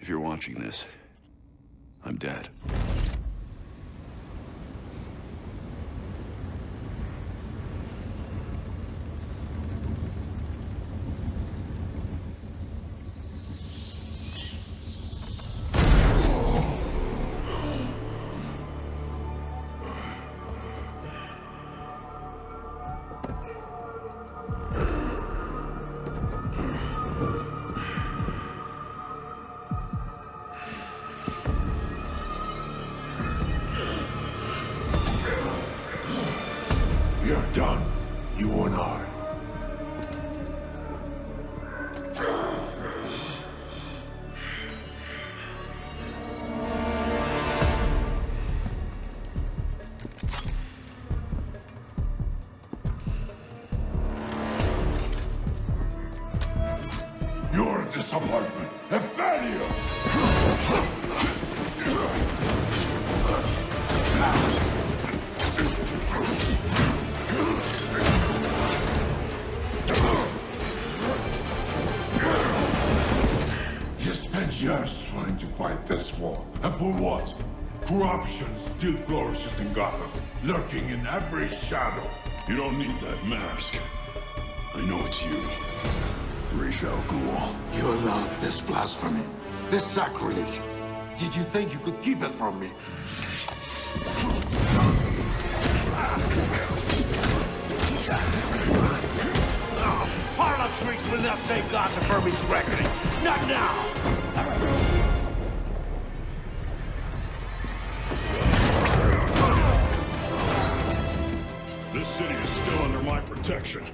If you're watching this, I'm dead. We're done, you and I. You're a disappointment, a failure! You spent years trying to fight this war, and for what? Corruption still flourishes in Gotham, lurking in every shadow. You don't need that mask. I know it's you. Ra's al Ghul. You allowed this blasphemy, this sacrilege. Did you think you could keep it from me? Harlem tricks will not save Gotham from its reckoning. Not now! This city is still under my protection.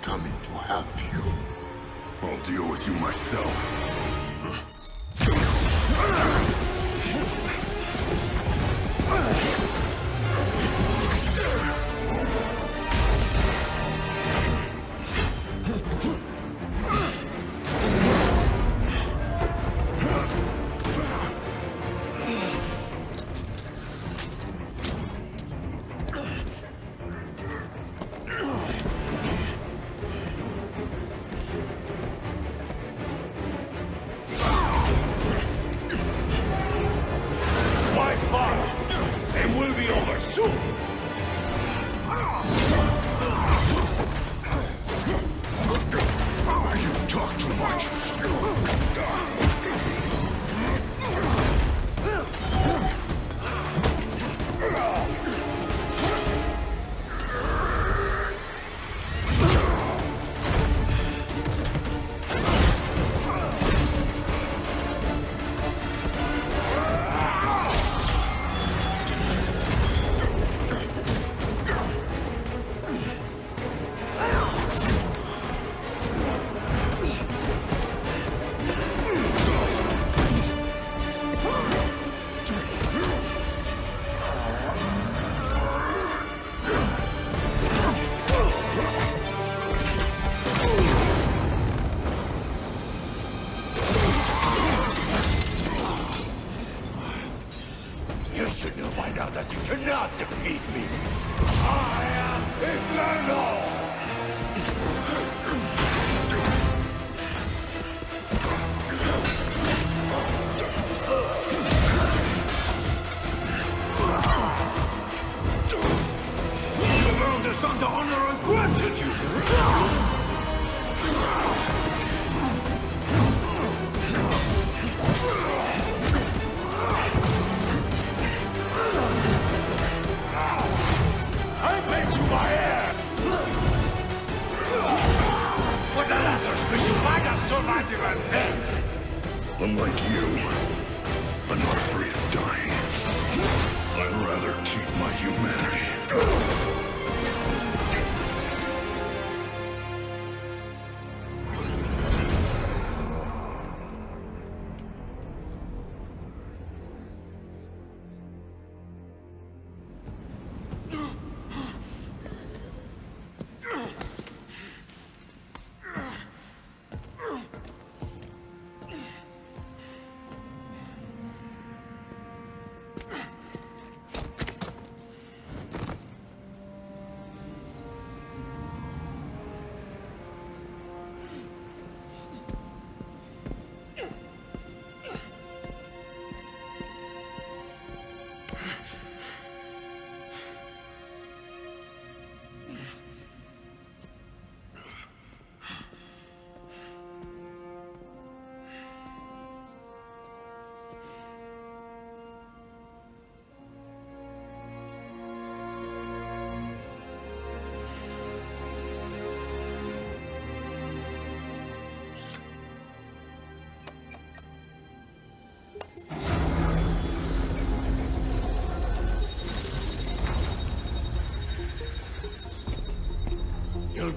Coming to help you. I'll deal with you myself. You should know by now that you cannot defeat me. I am eternal! You learned this under honor and gratitude! Survive even this! Unlike you, I'm not afraid of dying. I'd rather keep my humanity.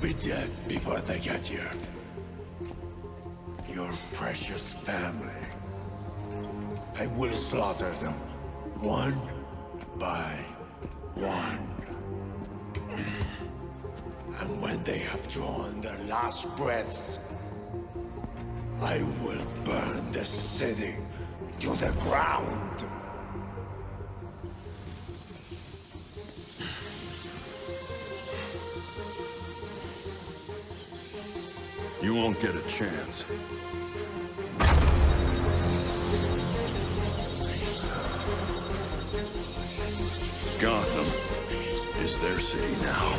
be dead before they get here. Your precious family. I will slaughter them, one by one. And when they have drawn their last breaths, I will burn the city to the ground. You won't get a chance. Gotham is their city now.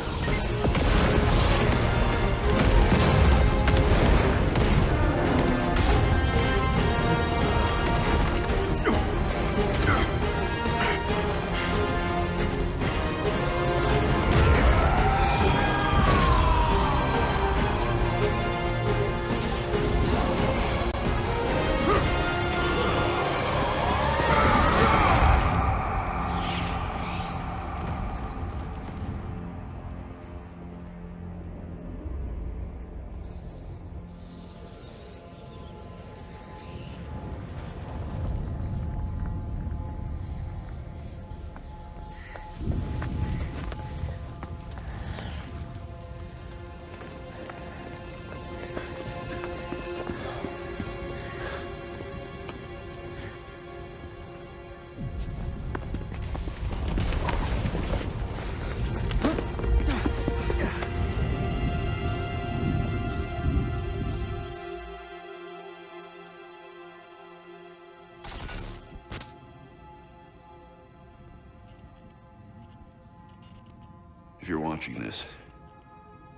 If you're watching this,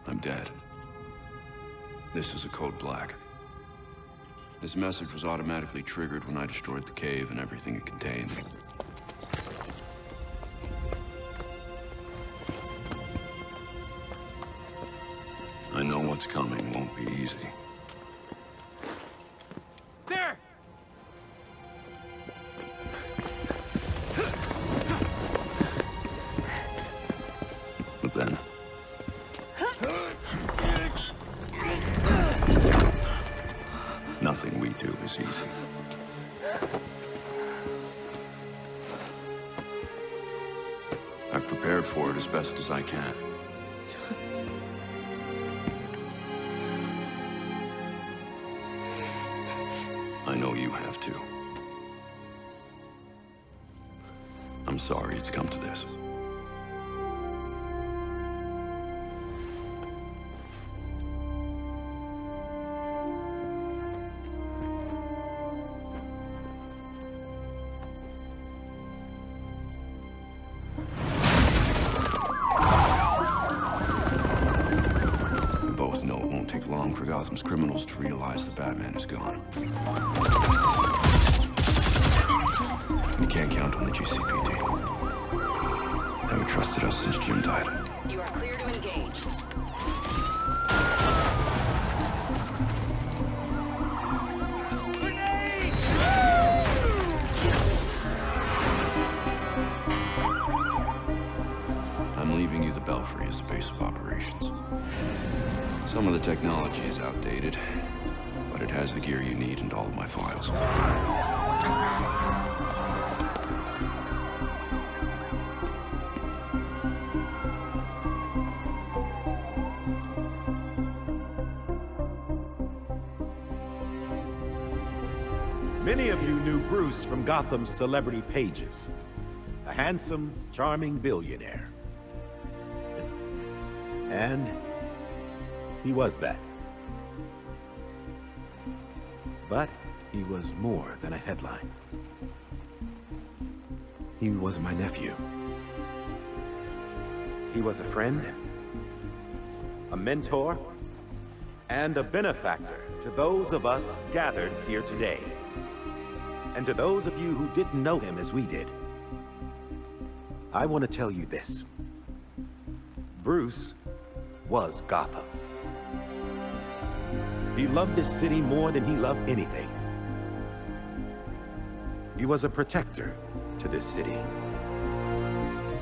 I'm dead. This is a code black. This message was automatically triggered when I destroyed the cave and everything it contained. I know what's coming won't be easy. There! But then... nothing we do is easy. I've prepared for it as best as I can. I know you have too. I'm sorry it's come to this. We both know it won't take long for Gotham's criminals to realize that Batman is gone. We can't count on the GCPD. Haven't trusted us since Jim died. You are clear to engage. I'm leaving you the Belfry as base of operations. Some of the technology is outdated, but it has the gear you need and all of my files. Many of you knew Bruce from Gotham's celebrity pages. A handsome, charming billionaire. And he was that. But he was more than a headline. He was my nephew. He was a friend, a mentor, and a benefactor to those of us gathered here today. And to those of you who didn't know him as we did, I want to tell you this. Bruce was Gotham. He loved this city more than he loved anything. He was a protector to this city.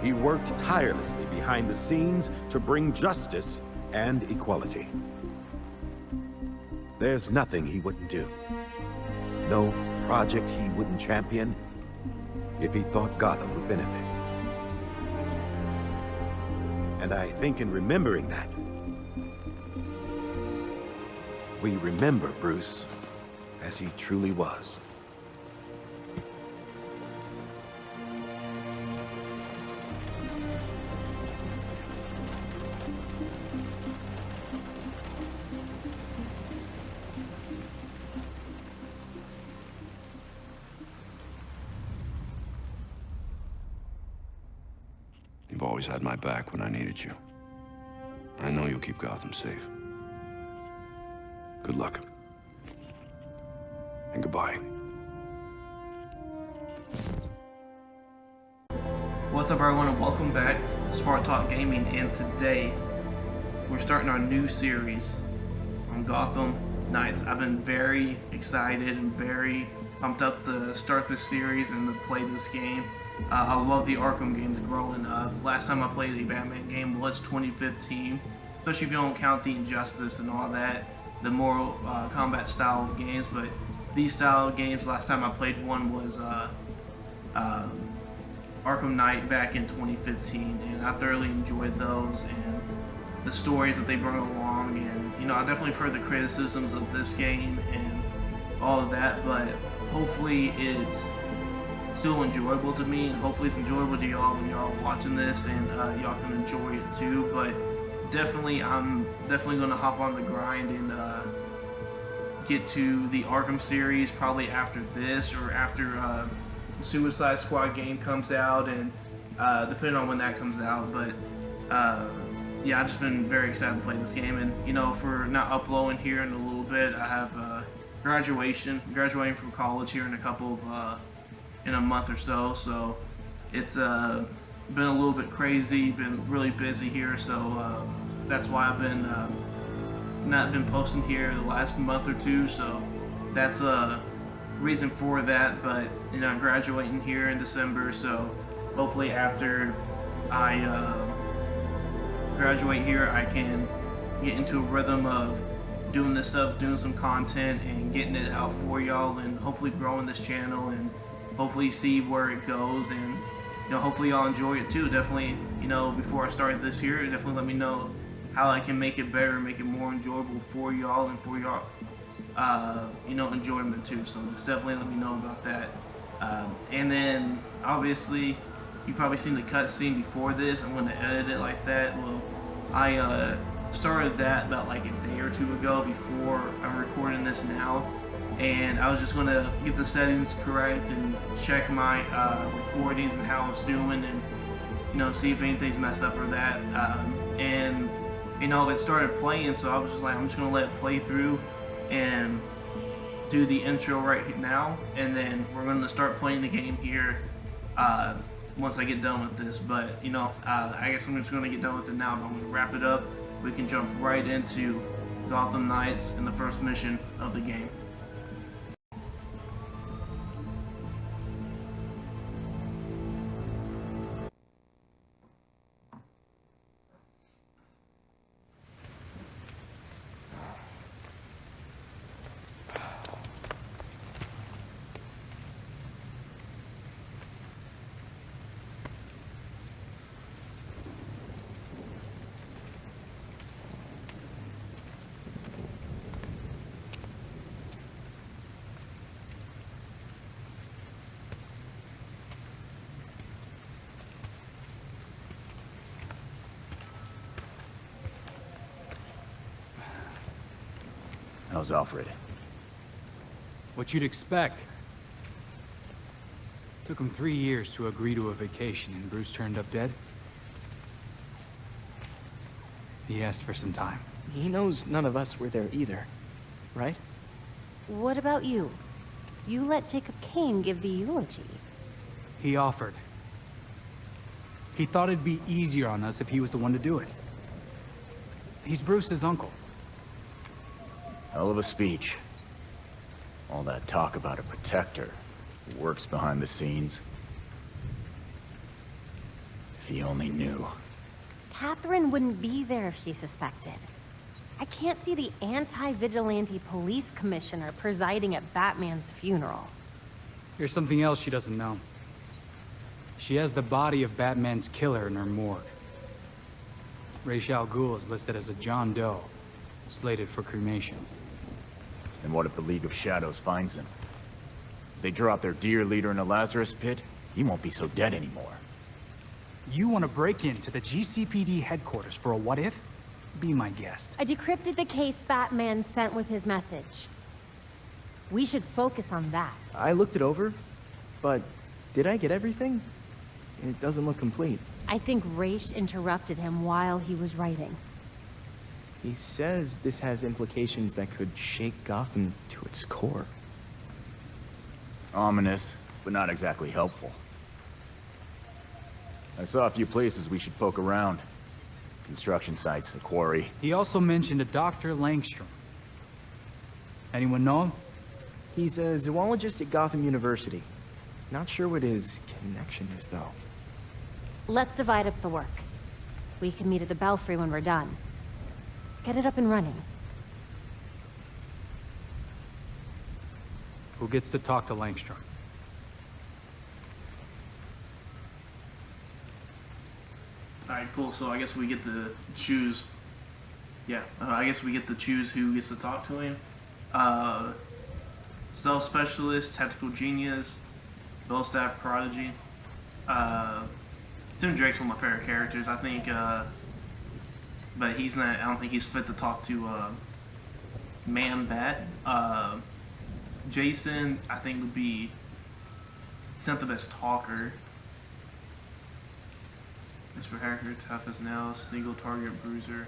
He worked tirelessly behind the scenes to bring justice and equality. There's nothing he wouldn't do. No project he wouldn't champion if he thought Gotham would benefit. And I think in remembering that, we remember Bruce as he truly was. You've always had my back when I needed you. I know you'll keep Gotham safe. Good luck. And goodbye. What's up, everyone, and welcome back to Smart Talk Gaming. And today, we're starting our new series on Gotham Knights. I've been very excited and very pumped up to start this series and to play this game. I love the Arkham games growing up. Last time I played a Batman game was 2015, especially if you don't count the Injustice and all that, the more combat style of games. But these style of games, last time I played one was Arkham Knight back in 2015, and I thoroughly enjoyed those and the stories that they bring along. And you know, I definitely heard the criticisms of this game and all of that, but hopefully it's still enjoyable to me, and hopefully it's enjoyable to y'all when y'all watching this, and y'all can enjoy it too. But definitely, I'm definitely going to hop on the grind and get to the Arkham series probably after this, or after the Suicide Squad game comes out, and depending on when that comes out. But yeah, I've just been very excited to play this game. And you know, for not uploading here in a little bit, I have graduating from college here in in a month or so. So it's been a little bit crazy, been really busy here. So that's why I've been not been posting here the last month or two. So that's a reason for that. But you know, I'm graduating here in December, so hopefully after I graduate here, I can get into a rhythm of doing this stuff, doing some content and getting it out for y'all, and hopefully growing this channel, and hopefully see where it goes. And you know, hopefully y'all enjoy it too. Definitely, you know, before I start this here, definitely let me know how I can make it better, make it more enjoyable for y'all and for y'all you know, enjoyment too. So just definitely let me know about that. And then obviously you probably seen the cutscene before this. I'm going to edit it like that. Well, I started that about like a day or two ago before I'm recording this now, and I was just going to get the settings correct and check my recordings and how it's doing, and you know, see if anything's messed up or that. And you know, it started playing, so I was just like, I'm just going to let it play through and do the intro right now, and then we're going to start playing the game here once I get done with this. But you know, I guess I'm just going to get done with it now, but I'm going to wrap it up. We can jump right into Gotham Knights and the first mission of the game. How's Alfred? What you'd expect. Took him 3 years to agree to a vacation, and Bruce turned up dead. He asked for some time. He knows none of us were there either, right? What about you? You let Jacob Kane give the eulogy. He offered. He thought it'd be easier on us if he was the one to do it. He's Bruce's uncle. Hell of a speech. All that talk about a protector who works behind the scenes. If he only knew. Catherine wouldn't be there if she suspected. I can't see the anti-vigilante police commissioner presiding at Batman's funeral. Here's something else she doesn't know. She has the body of Batman's killer in her morgue. Ra's al Ghul is listed as a John Doe, slated for cremation. And what if the League of Shadows finds him? If they drop their dear leader in a Lazarus pit, he won't be so dead anymore. You want to break into the GCPD headquarters for a what-if? Be my guest. I decrypted the case Batman sent with his message. We should focus on that. I looked it over, but did I get everything? It doesn't look complete. I think Ra's interrupted him while he was writing. He says this has implications that could shake Gotham to its core. Ominous, but not exactly helpful. I saw a few places we should poke around. Construction sites, a quarry. He also mentioned a Dr. Langstrom. Anyone know him? He's a zoologist at Gotham University. Not sure what his connection is, though. Let's divide up the work. We can meet at the Belfry when we're done. Get it up and running. Who gets to talk to Langstrom? Alright, cool. So I guess we get to choose. Yeah, I guess we get to choose who gets to talk to him. Stealth Specialist, Tactical Genius, Bellstaff Prodigy. Tim Drake's one of my favorite characters, I think, but he's not. I don't think he's fit to talk to Man-Bat. Jason, I think, would be. He's not the best talker. Mr. Hacker, tough as nails, single target bruiser.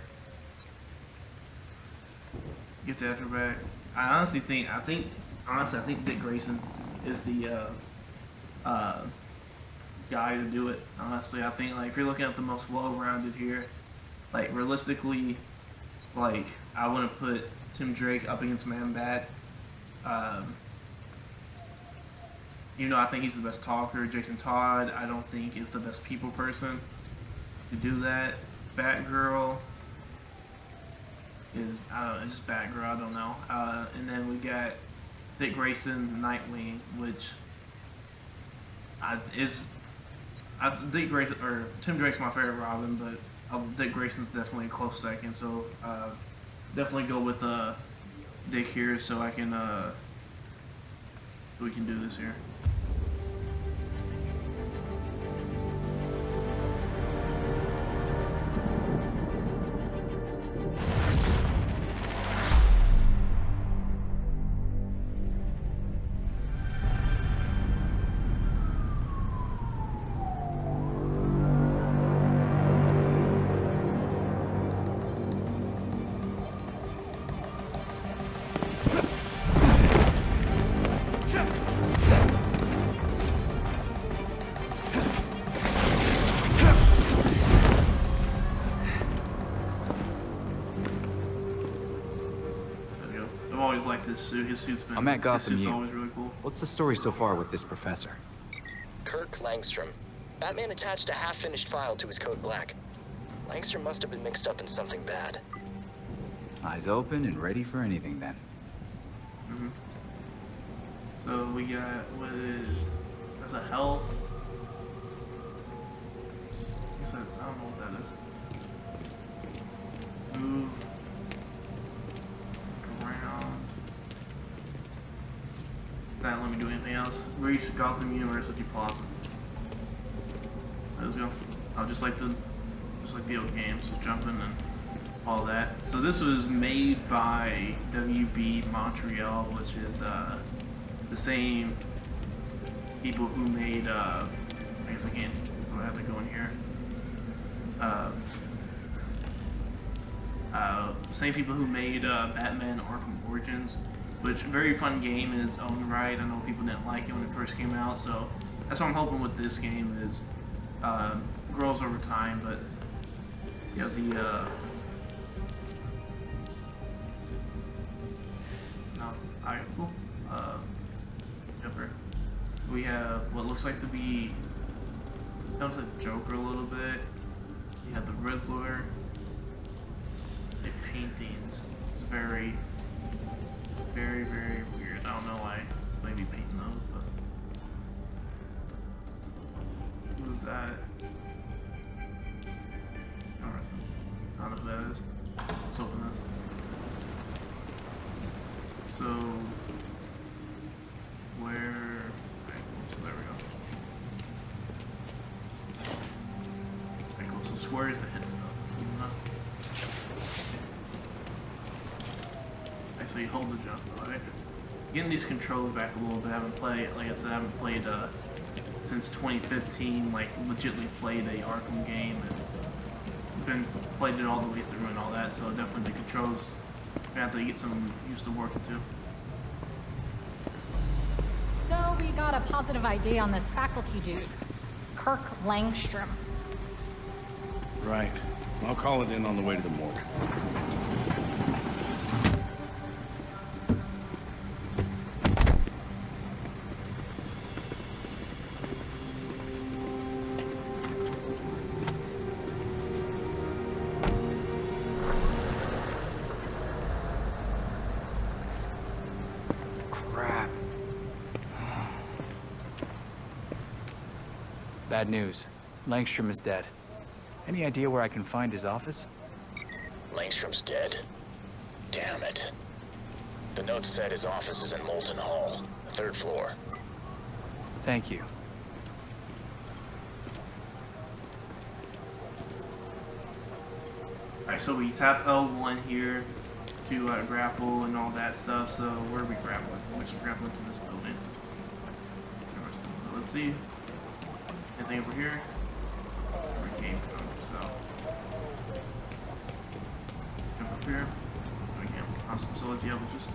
Get the afterback. I think Dick Grayson is the guy to do it. Honestly, I think like if you're looking at the most well-rounded here, like realistically, like I wouldn't put Tim Drake up against Man-Bat. I think he's the best talker. Jason Todd, I don't think is the best people person to do that. Batgirl is just Batgirl. I don't know. And then we got Dick Grayson, Nightwing, which Dick Grayson or Tim Drake's my favorite Robin, but Dick Grayson's definitely a close second. So definitely go with Dick here, so I can we can do this here. This suit. His suit's been. I'm at Gotham. His suit's always really cool. What's the story so far with this professor? Kirk Langstrom. Batman attached a half-finished file to his code black. Langstrom must have been mixed up in something bad. Eyes open and ready for anything then. Mm-hmm. So we got that's a health. I don't know what that is. Move. Around. Not let me do anything else. Reach Gotham University Plaza. Let's go. Just like the old games, just jumping and all that. So this was made by WB Montreal, which is the same people who made. I guess I can't. I have to go in here. Same people who made Batman Arkham Origins, which very fun game in its own right. I know people didn't like it when it first came out, so that's what I'm hoping with this game is grows over time. But yeah, cool. Jumper. We have what looks like to be. That was a Joker a little bit. You have the Riddler. The paintings. It's very, very, very weird. I don't know why they be painting those, but what is that? Alright. I don't know who that is. Let's open this. So where? Okay, so there we go. Okay, cool. So square is the hit stuff. That's good enough. Okay, so you hold the jump, alright? Getting these controls back a little bit. I haven't played, like I said, I haven't played since 2015. Like legitimately played a Arkham game and played it all the way through and all that. So definitely the controls. I have to get some used to working too. So we got a positive ID on this faculty dude, Kirk Langstrom. Right. I'll call it in on the way to the morgue. Bad news. Langstrom is dead. Any idea where I can find his office? Langstrom's dead. Damn it. The note said his office is in Molten Hall, the 3rd floor. Thank you. Alright, so we tap L1 here to grapple and all that stuff. So where are we grappling? We're just grappling to this building. Let's see. Anything over here? Where it came from, so. Jump up here. We can't. Awesome. So let the other just.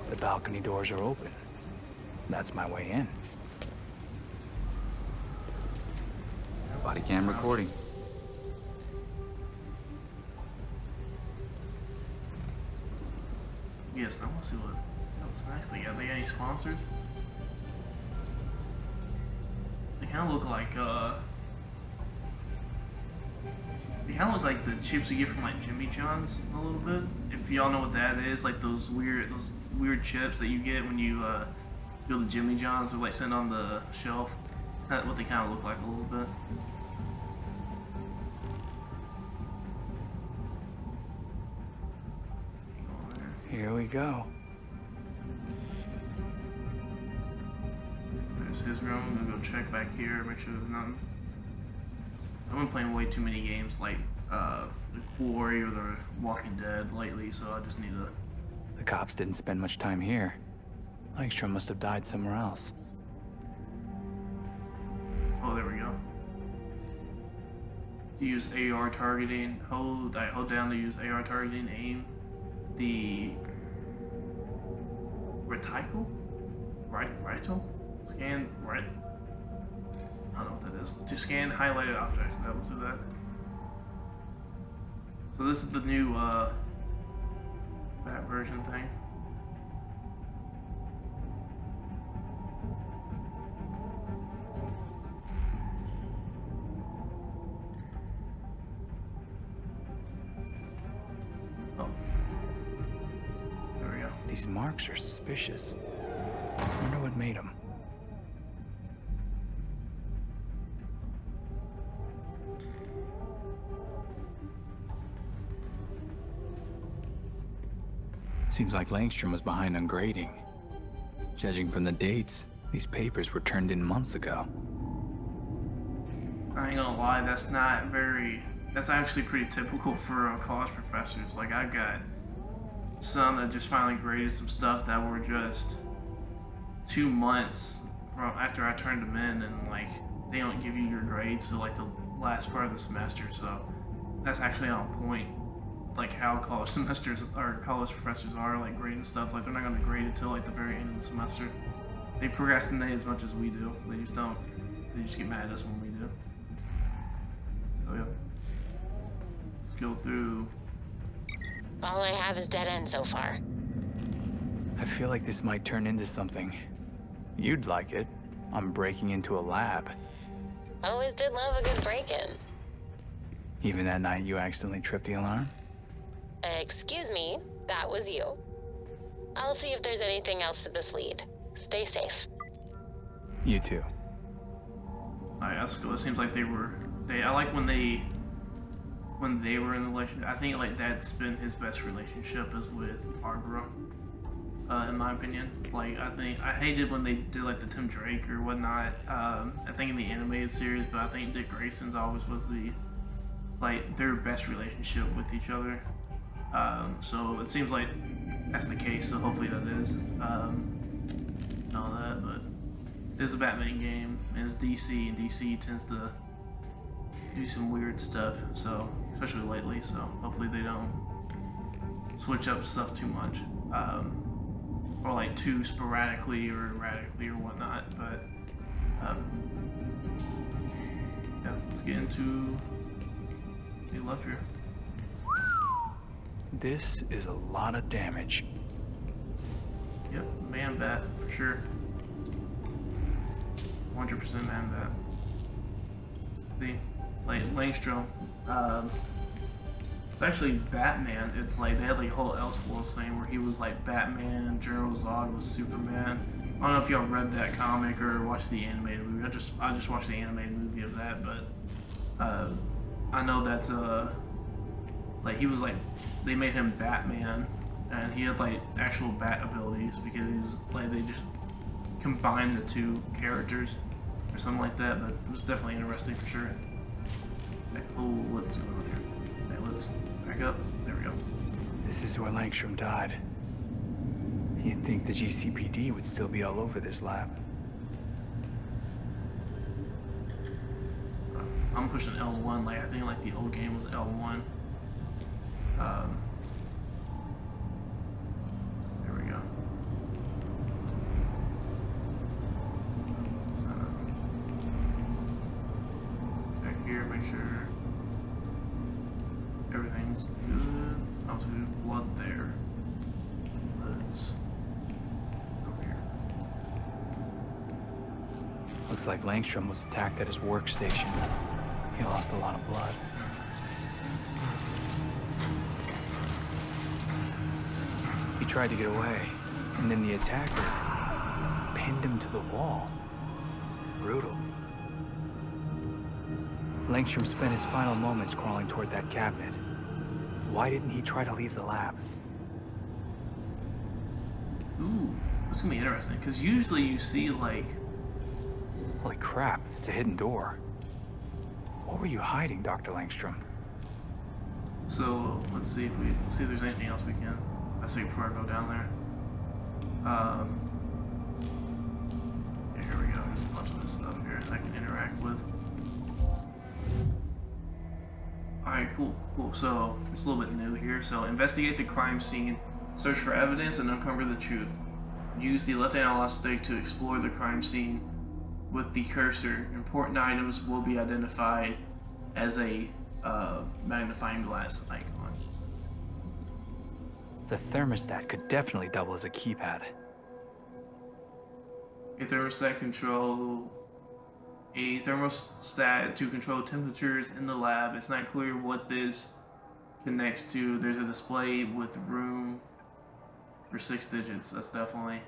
The balcony doors are open. That's my way in. Body cam recording. Yes, I want to see what that looks nice. They got any sponsors? They kind of look like they kind of look like the chips you get from like Jimmy John's a little bit. If y'all know what that is, like those weird chips that you get when you go to Jimmy John's, they're like sitting on the shelf. That's what they kind of look like a little bit. Here we go. There's his room. I'm gonna go check back here, make sure there's nothing. I've been playing way too many games like The Quarry or The Walking Dead lately, so I just need to. The cops didn't spend much time here. Langstrom must have died somewhere else. Oh, there we go. Use AR targeting. Hold down to use AR targeting. Aim the reticle? Reticle? Scan right. I don't know what that is. To scan highlighted objects. That will do that. So this is the new that version thing. These marks are suspicious. I wonder what made them. Seems like Langstrom was behind on grading. Judging from the dates, these papers were turned in months ago. I ain't gonna lie, that's actually pretty typical for college professors. Like, I've got some that just finally graded some stuff that were just 2 months from after I turned them in, and like they don't give you your grades till like the last part of the semester. So that's actually on point, like how college semesters or college professors are like grading stuff. Like they're not going to grade it till like the very end of the semester. They procrastinate as much as we do. They just don't. They just get mad at us when we do. So yeah, let's go through. All I have is dead end so far. I feel like this might turn into something. You'd like it. I'm breaking into a lab. Always did love a good break-in. Even that night you accidentally tripped the alarm? Excuse me, that was you. I'll see if there's anything else to this lead. Stay safe. You too. Alright, that's cool. It seems like I like when they were in the relationship. I think like that's been his best relationship is with Barbara. In my opinion, like I hated when they did like the Tim Drake or whatnot. I think in the animated series, but I think Dick Grayson's always was their best relationship with each other. So it seems like that's the case. So hopefully that is and all that. But it's a Batman game, and it's DC, and DC tends to do some weird stuff. So especially lately. So hopefully they don't switch up stuff too much. Or like too sporadically or erratically or whatnot, but yeah, let's get into the left here. This is a lot of damage. Yep, man bat for sure. 100% man bat. See, like Langstrom, it's actually Batman. It's like they had like a whole Elseworlds thing where he was like Batman, General Zod was Superman. I don't know if y'all read that comic or watched the animated movie. I just watched the animated movie of that, but I know that's like he was like they made him Batman, and he had like actual bat abilities because he was like they just combined the two characters or something like that. But it was definitely interesting for sure. Okay, oh, what's going on here? Okay, let's back up. There we go. This is where Langstrom died. You'd think the GCPD would still be all over this lab. I'm pushing L1, like I think like the old game was L1. There we go. So, check here, make sure everything's good. Obviously there's blood there. Let's over here. Looks like Langstrom was attacked at his workstation. He lost a lot of blood. He tried to get away, and then the attacker pinned him to the wall. Brutal. Langstrom spent his final moments crawling toward that cabinet. Why didn't he try to leave the lab? Ooh, this is gonna be interesting, because usually you see like... Holy crap, it's a hidden door. What were you hiding, Dr. Langstrom? So, let's see if there's anything else we can. I say before I go down there. Yeah, here we go. There's a bunch of this stuff here I can interact with. Alright, cool. So, it's a little bit new here. So, investigate the crime scene, search for evidence, and uncover the truth. Use the left analog stick to explore the crime scene with the cursor. Important items will be identified as a magnifying glass icon. The thermostat could definitely double as a keypad. A thermostat to control temperatures in the lab. It's not clear what this connects to. There's a display with room for 6 digits. That's definitely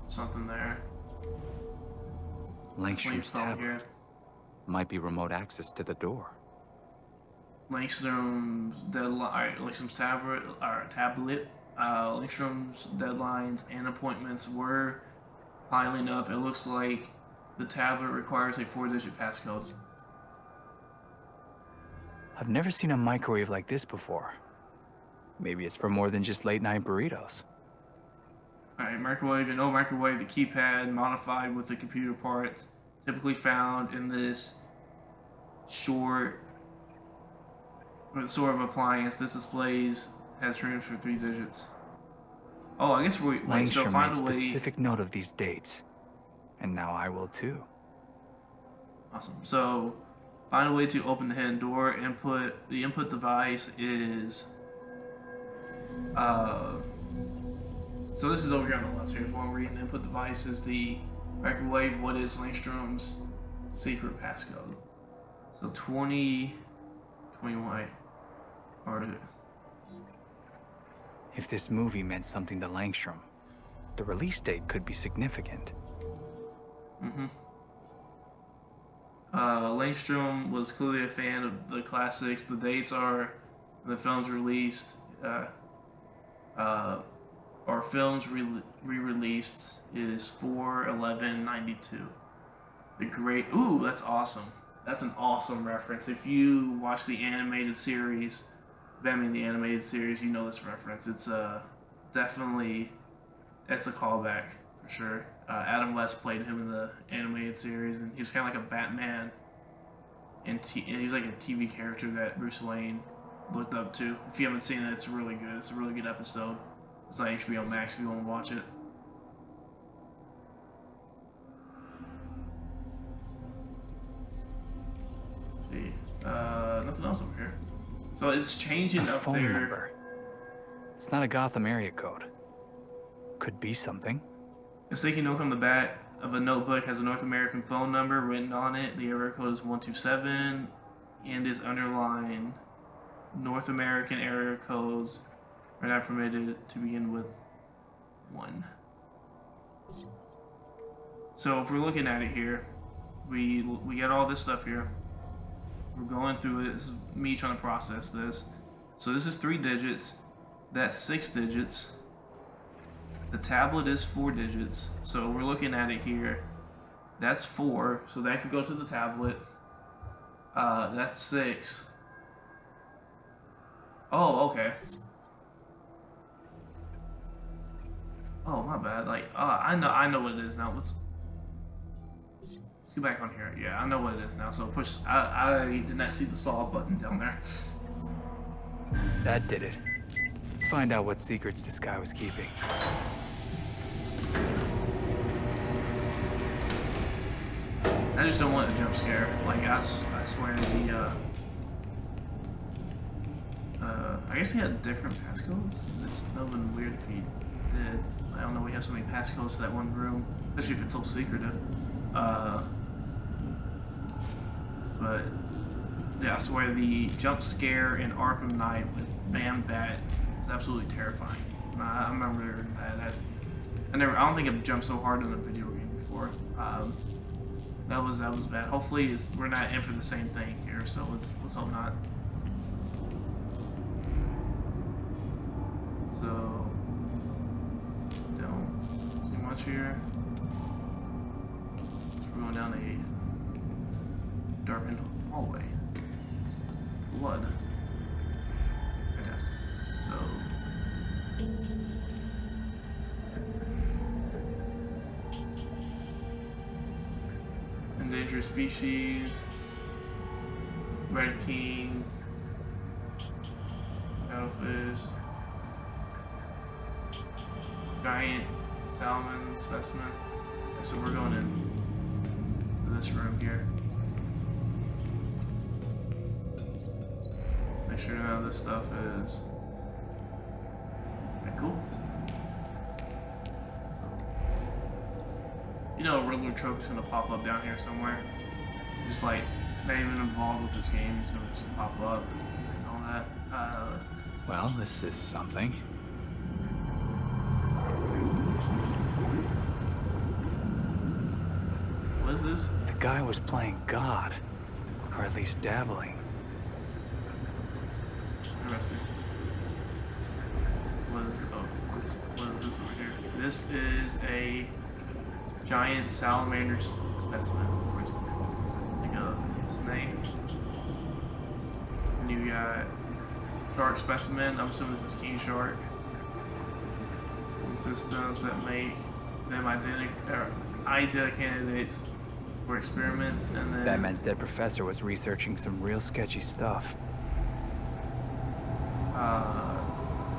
something there. Langstrom's tablet might be remote access to the door. Langstrom's Langstrom's deadlines and appointments were piling up. It looks like the tablet requires a 4-digit passcode. I've never seen a microwave like this before. Maybe it's for more than just late-night burritos. Alright, microwave and no microwave, the keypad modified with the computer parts typically found in this sort of appliance. This displays has room for 3 digits. Oh, I guess we so Langstrom find made a way. specific note of these dates, and now I will too. Awesome. So find a way to open the hidden door. The input device is So this is over here on the left here. If I'm reading input device is the microwave. What is Langstrom's secret passcode? So 2021. Or if this movie meant something to Langstrom, the release date could be significant. Langstrom was clearly a fan of the classics. The dates are the films released, or films re-released is 4/11/92. The great, ooh, that's awesome. That's an awesome reference. If you watch the animated series, Batman the Animated Series, you know this reference. It's definitely, it's a callback for sure. Adam West played him in the animated series, and he was kind of like a Batman, and he was like a TV character that Bruce Wayne looked up to. If you haven't seen it, it's really good. It's a really good episode. It's on HBO Max if you want to watch it. Let's see, nothing else over here. So it's changing up phone there. Number. It's not a Gotham area code. Could be something. A sticky note on the back of a notebook has a North American phone number written on it. The area code is 127 and is underlined. North American area codes are not permitted to begin with 1. So if we're looking at it here, we got all this stuff here. We're going through it. This is me trying to process this. So this is 3 digits. That's 6 digits. The tablet is 4 digits. So we're looking at it here. That's 4. So that could go to the tablet. That's 6. Oh, okay. Oh, my bad. Like, I know what it is now. Let's get back on here. Yeah, I know what it is now. So push. I did not see the saw button down there. That did it. Let's find out what secrets this guy was keeping. I just don't want a jump scare. Like, I swear the, I guess he had different passcodes. It's no been weird if he did. I don't know, we have so many passcodes to that one room, especially if it's so secretive. But yeah, I swear the jump scare in Arkham Knight with Bam Bat was absolutely terrifying. I remember that. I don't think I've jumped so hard in a video game before. That was bad. Hopefully we're not in for the same thing here, so let's hope not. So don't see much here. So we're going down a darkened hallway. Blood. Fantastic. So endangered species, Red King, Battlefish, giant salmon specimen. So we're going in this room here. Make sure none of this stuff is cool. You know, a Riddler trophy's gonna pop up down here somewhere. Just like, not even involved with this game, it's gonna just pop up and all that. Well, this is something. What is this? The guy was playing God, or at least dabbling. Interesting. What is this over here? This is a giant salamander specimen. It's like a snake. And you got shark specimen. I'm assuming this is king shark. And systems that make them ideal candidates for experiments, and then Batman's dead professor was researching some real sketchy stuff.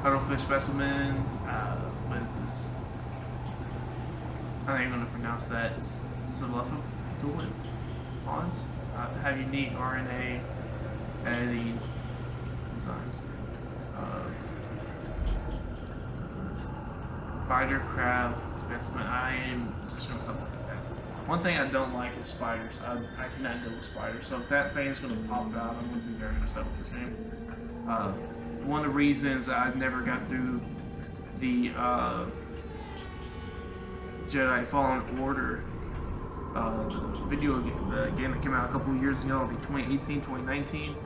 cuttlefish specimen. What is this? I ain't gonna pronounce that. Cephalopods have unique RNA editing enzymes. Spider crab specimen. I am just gonna stop at that. One thing I don't like is spiders. I cannot deal with spiders. So if that thing's gonna pop out, I'm gonna be very upset with this game. One of the reasons I never got through the Jedi Fallen Order video game, the game that came out a couple of years ago, like 2018, 2019,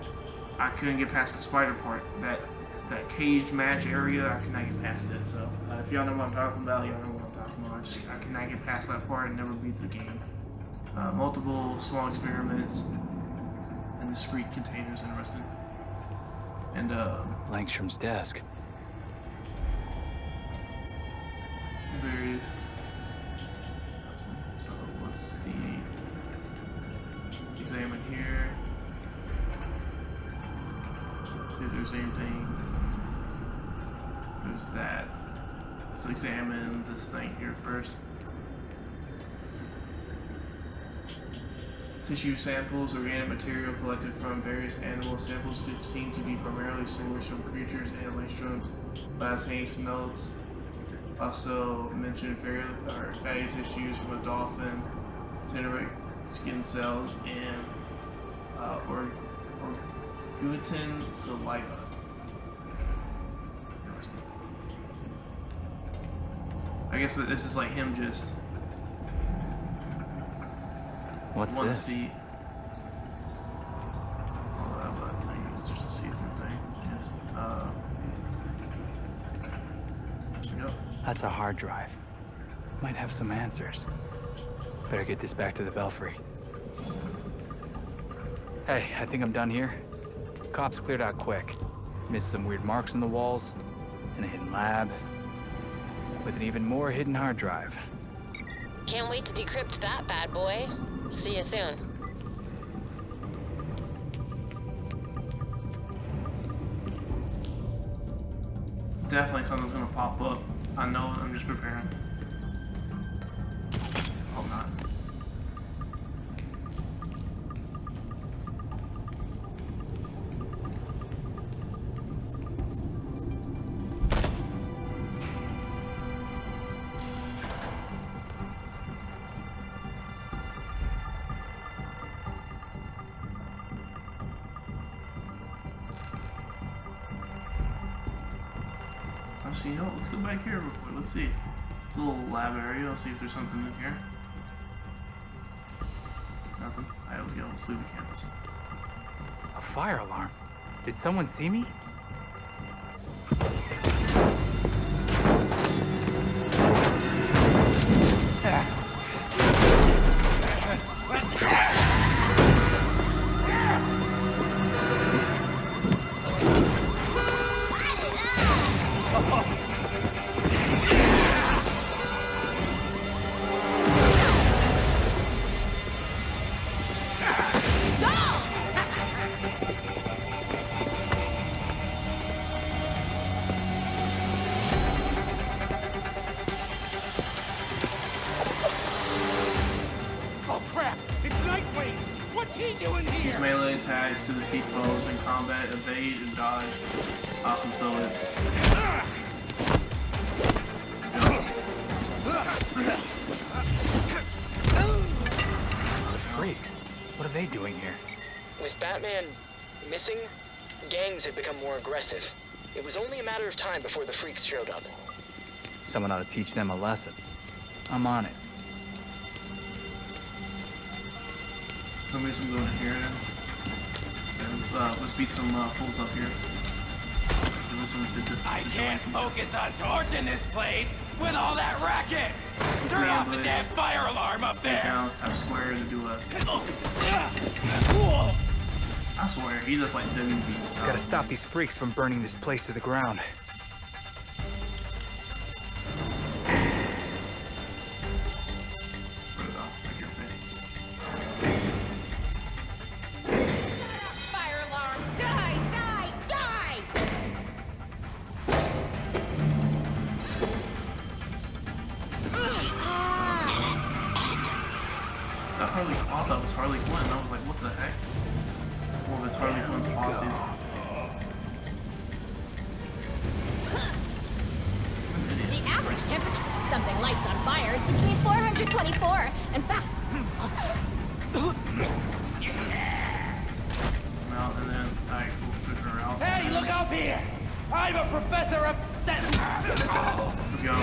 I couldn't get past the spider part. That caged match area, I could not get past it. So if y'all know what I'm talking about, y'all know what I'm talking about. I cannot get past that part and never beat the game. Multiple small experiments and discrete containers, interesting. And Langstrom's desk. There it is. So let's see. Examine here. Is there anything? There's that. Let's examine this thing here first. Tissue samples, organic material collected from various animal samples seem to be primarily sourced from creatures and Langstrom's lab's notes. Also mentioned fatty tissues from a dolphin, generate skin cells, and orgutin saliva. I guess that this is like him just. What's this? See. It's just a see-through thing. Yes. Yep. That's a hard drive. Might have some answers. Better get this back to the Belfry. Hey, I think I'm done here. Cops cleared out quick. Missed some weird marks on the walls, and a hidden lab, with an even more hidden hard drive. Can't wait to decrypt that bad boy. See you soon. Definitely something's gonna pop up. I know it, I'm just preparing. Hope not. Actually, you know what? Let's go back here real quick. Let's see. It's a little lab area. Let's see if there's something in here. Nothing. Alright, let's go. Let's leave the campus. A fire alarm? Did someone see me? Use melee attacks to defeat foes in combat, evade and dodge. Awesome, so it's... The freaks. What are they doing here? With Batman missing, gangs had become more aggressive. It was only a matter of time before the freaks showed up. Someone ought to teach them a lesson. I'm on it. Let me some going in here then. Yeah, let's beat some fools up here. I can't focus on torching this place with all that racket! Turn off the damn fire alarm up there! Let's tap square to do a... I swear, he just like WB stuff. Gotta stop these freaks from burning this place to the ground. Where the hell? I can't see. Fire alarm! Die! Die! Die! I thought that was Harley Quinn. I was like, what the heck? Well, it's Harley Quinn's posses. The average temperature. Something lights on fire is between 424 and Well, and then I will figure her out. Hey, look up here! I'm a professor of Let's go.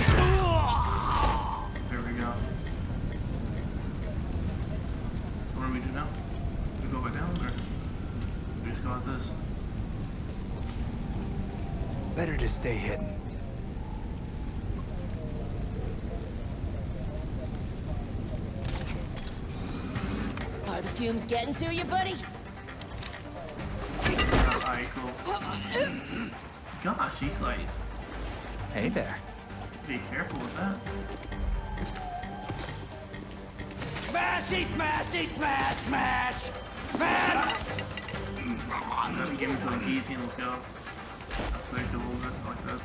There we go. What do we do now? Do we go back down, or we just go at this? Better to stay hidden. Are the fumes getting to you, buddy? Alright, cool. Gosh, he's like... Hey there. Be careful with that. Smashy, smashy, smash, smash! Smash! Give him to a guillotine, let's go. I'll save a little bit like that.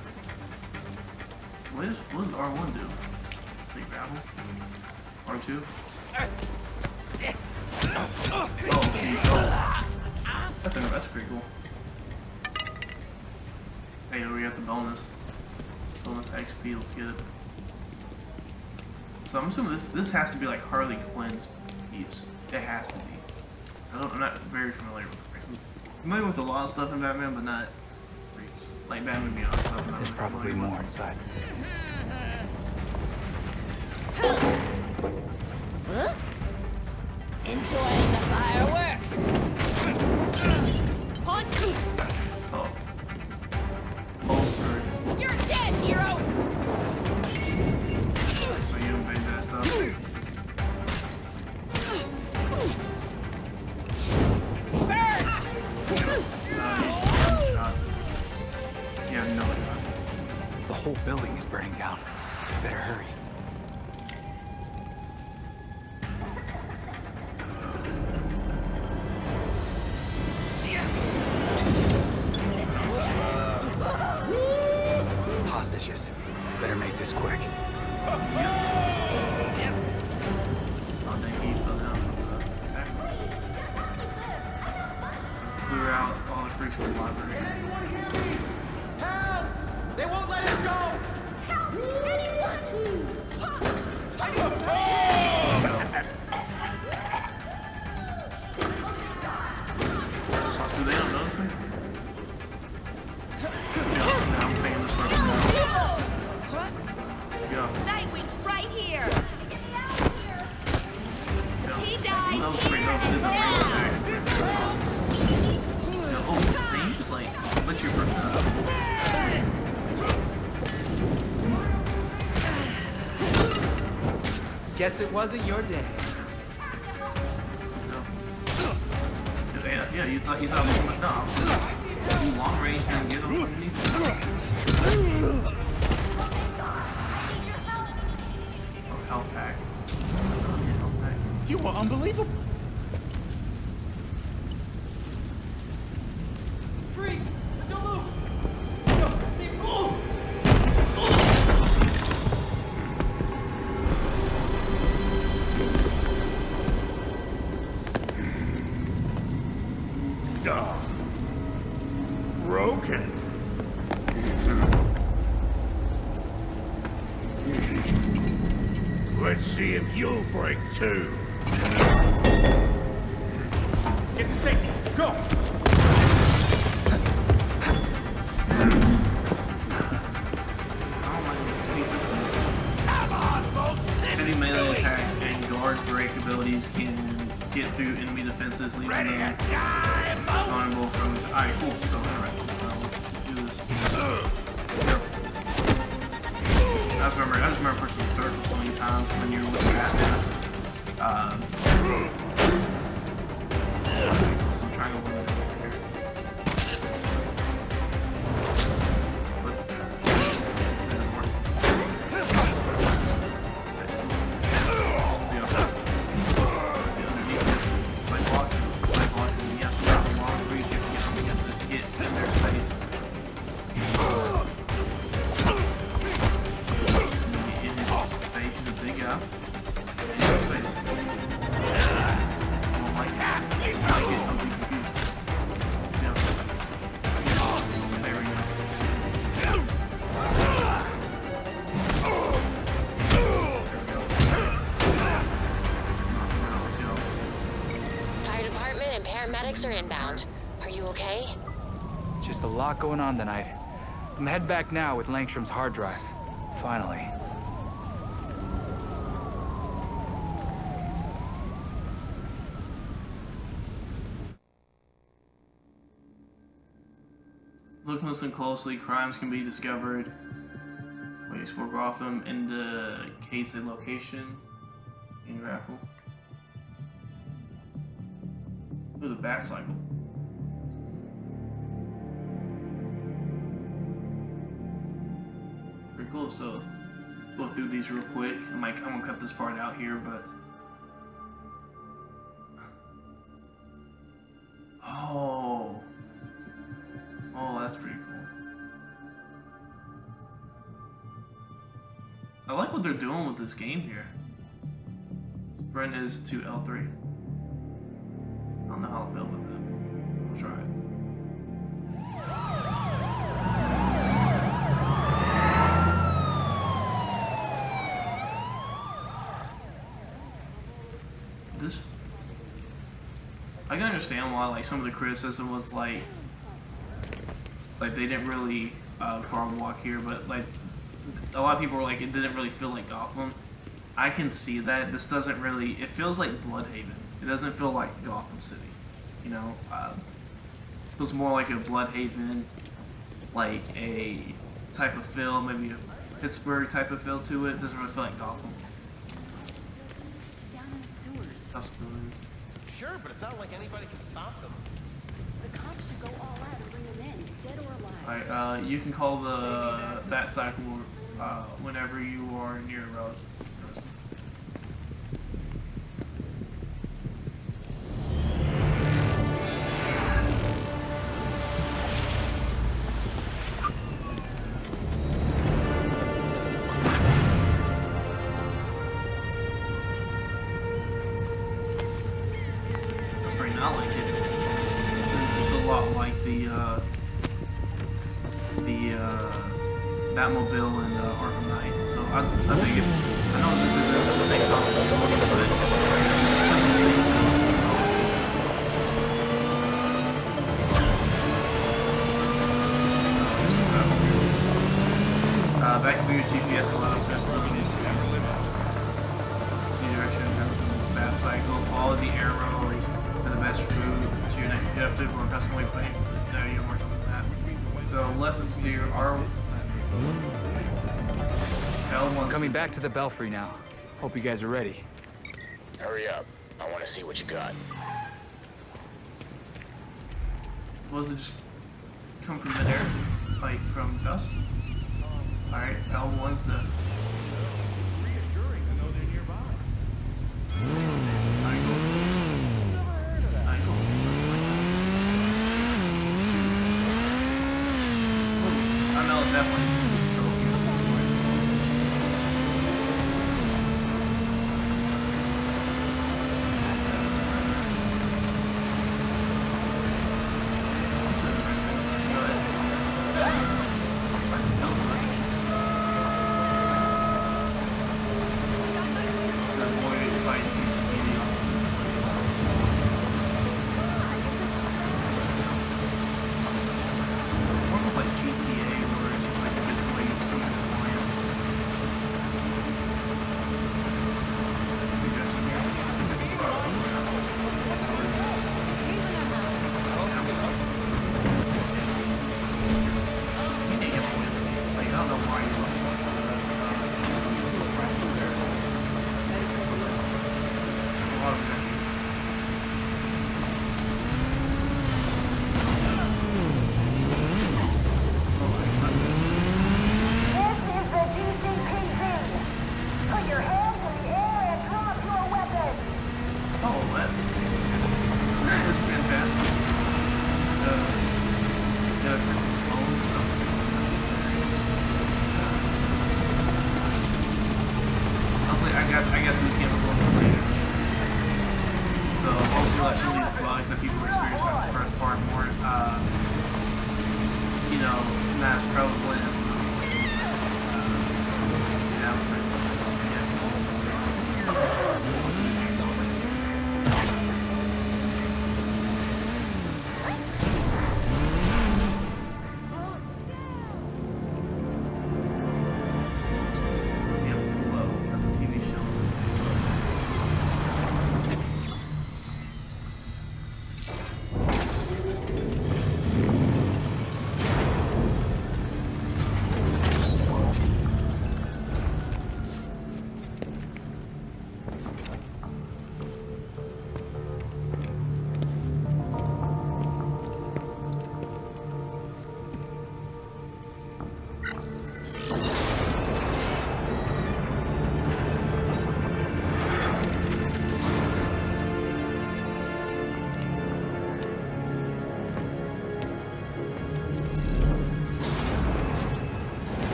What does R1 do? Say grapple? R2? Oh, geez. Oh. That's pretty cool. Hey, we got the bonus. Bonus XP, let's get it. So I'm assuming this has to be like Harley Quinn's piece. It has to be. I'm not very familiar with the I'm familiar with a lot of stuff in Batman, but not like Batman Beyond stuff. There's probably more inside. Huh? Enjoying the fireworks. Punch! Oh. You're dead, hero! So you invade that stuff. Shot. Yeah, no shot. The whole building is burning down. Better hurry. Hostages. Better make this quick. Oh, dang, he fell down from the attack. Clear out all the freaks in the library. Help! They won't let us go! Help! Anyone! So they don't notice me? Now I'm taking this person down. Let's go. Nightwing's right here! He Who dies else here did the and rainbow now! attack? So, oh, man, you just like lit your person up. Guess it wasn't your day. So, yeah, you thought it was no. Long range didn't get him underneath. Oh, health pack. Health pack. You were unbelievable! Freeze! Don't move! Go, Steve, move! Broken. Let's see if you'll break too. Get to safety! Go! Heavy melee attacks and guard break abilities can get through enemy defenses, leaving them vulnerable from. Alright, cool. So interesting. So let's do this. I just remember pushing the circle so many times when you're with Batman. So I'm trying to win this over here. Let's. That doesn't work. Let's go. Underneath it. It's like boxing. It's like boxing. You have to have a long reach. You have to get in their space. In his face, he's a big guy. In his face. I don't like it. I like it. I'm confused. Paramedics are inbound. Are you okay? Just a lot going on tonight. I'm heading back now with Langstrom's hard drive. Finally. Look, listen closely. Crimes can be discovered. We explore Gotham in the case and location in your Apple. Ooh, the bat cycle. Pretty cool. So, go through these real quick. I'm gonna cut this part out here, but. Oh, that's pretty cool. I like what they're doing with this game here. Sprint is to L3. I don't know how I feel about that. I'll try it. This... I can understand why like some of the criticism was like they didn't really farm walk here, but like a lot of people were like it didn't really feel like Gotham. I can see that. This doesn't really, it feels like Bloodhaven. It doesn't feel like Gotham City, you know. It feels more like a Bloodhaven, like a type of feel, maybe a Pittsburgh type of feel to it. It doesn't really feel like Gotham. Sure, but it's not like anybody can stop them. The cops should go all out and bring them in, dead or alive. Alright, you can call the bat cycle whenever you are near a road. Batmobile and Arkham Knight. So I think I know this isn't the same comic book, but back to your GPS allows system. See direction from the bat cycle. Follow the arrows for the best route to your next objective or custom waypoint. There you go, more something like that. So left is to your R. Coming back to the Belfry now. Hope you guys are ready. Hurry up. I want to see what you got. Was it just come from the air? Like from dust? Alright, L1's the... I know, definitely some trophies.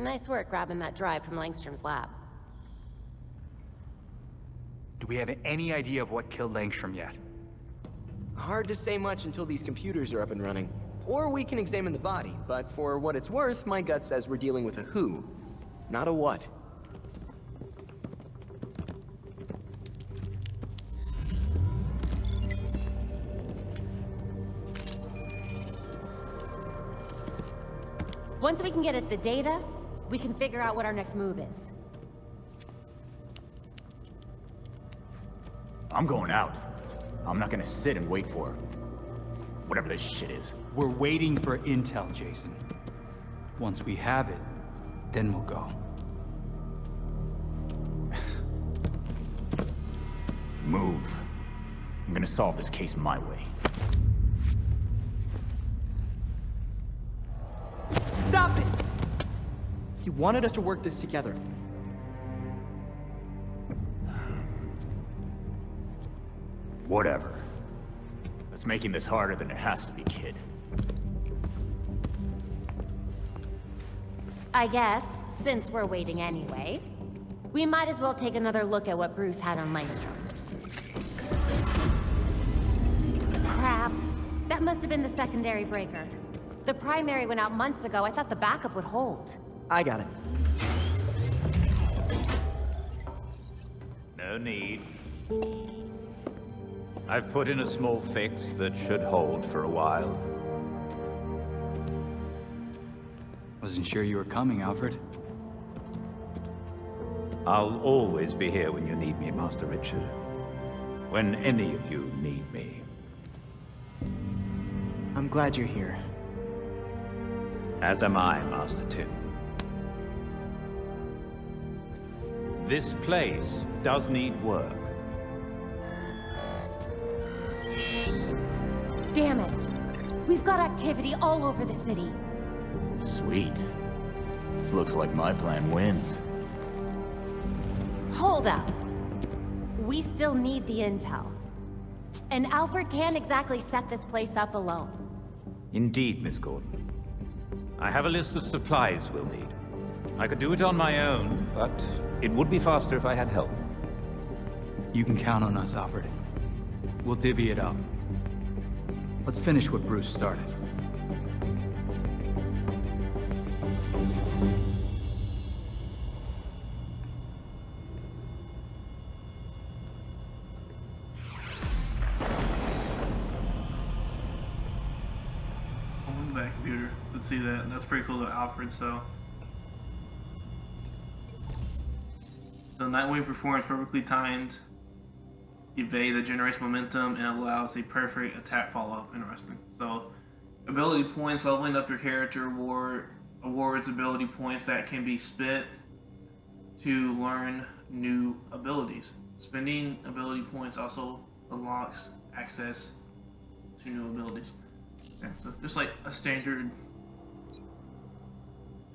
Nice work grabbing that drive from Langstrom's lab. Do we have any idea of what killed Langstrom yet? Hard to say much until these computers are up and running. Or we can examine the body, but for what it's worth, my gut says we're dealing with a who, not a what. Once we can get at the data, we can figure out what our next move is. I'm going out. I'm not gonna sit and wait for whatever this shit is. We're waiting for intel, Jason. Once we have it, then we'll go. Move. I'm gonna solve this case my way. Stop it! He wanted us to work this together. Whatever. That's making this harder than it has to be, kid. I guess, since we're waiting anyway, we might as well take another look at what Bruce had on Langstrom. Crap. That must have been the secondary breaker. The primary went out months ago. I thought the backup would hold. I got it. No need. I've put in a small fix that should hold for a while. Wasn't sure you were coming, Alfred. I'll always be here when you need me, Master Richard. When any of you need me. I'm glad you're here. As am I, Master Tim. This place does need work. Damn it! We've got activity all over the city. Sweet. Looks like my plan wins. Hold up. We still need the intel. And Alfred can't exactly set this place up alone. Indeed, Miss Gordon. I have a list of supplies we'll need. I could do it on my own, but it would be faster if I had help. You can count on us, Alfred. We'll divvy it up. Let's finish what Bruce started. On that computer. Let's see that. That's pretty cool to Alfred, so. The Nightwing performance perfectly timed evade that generates momentum and allows a perfect attack follow-up. Interesting. So, ability points, leveling up your character awards ability points that can be spent to learn new abilities. Spending ability points also unlocks access to new abilities. Okay, so just like a standard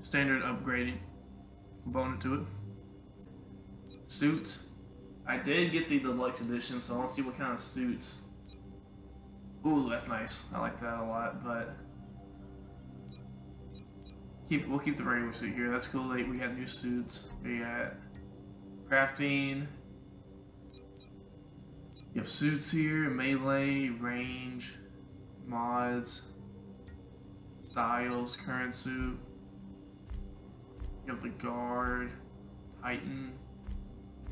upgrading component to it. Suits. I did get the deluxe edition, so let's see what kind of suits. Ooh, that's nice. I like that a lot, but we'll keep the regular suit here. That's cool. We got new suits. We got crafting. You have suits here, melee, range, mods, styles, current suit. You have the guard, Titan.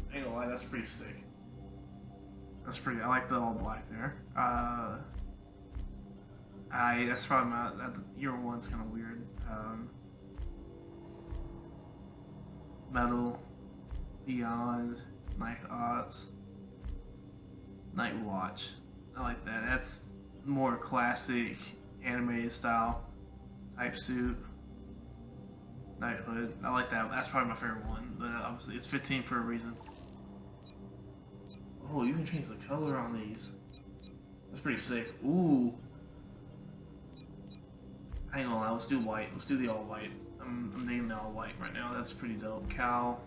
I ain't gonna lie, that's pretty sick. That's pretty. I like the all black there. That's probably not. Year one's kind of weird. Metal, Beyond, Night Ops, Night Watch. I like that. That's more classic animated style type suit. Knighthood. I like that. That's probably my favorite one. But obviously, it's 15 for a reason. Oh, you can change the color on these. That's pretty sick. Ooh. Hang on, let's do white. Let's do the all white. I'm naming the all white right now. That's pretty dope. Cow.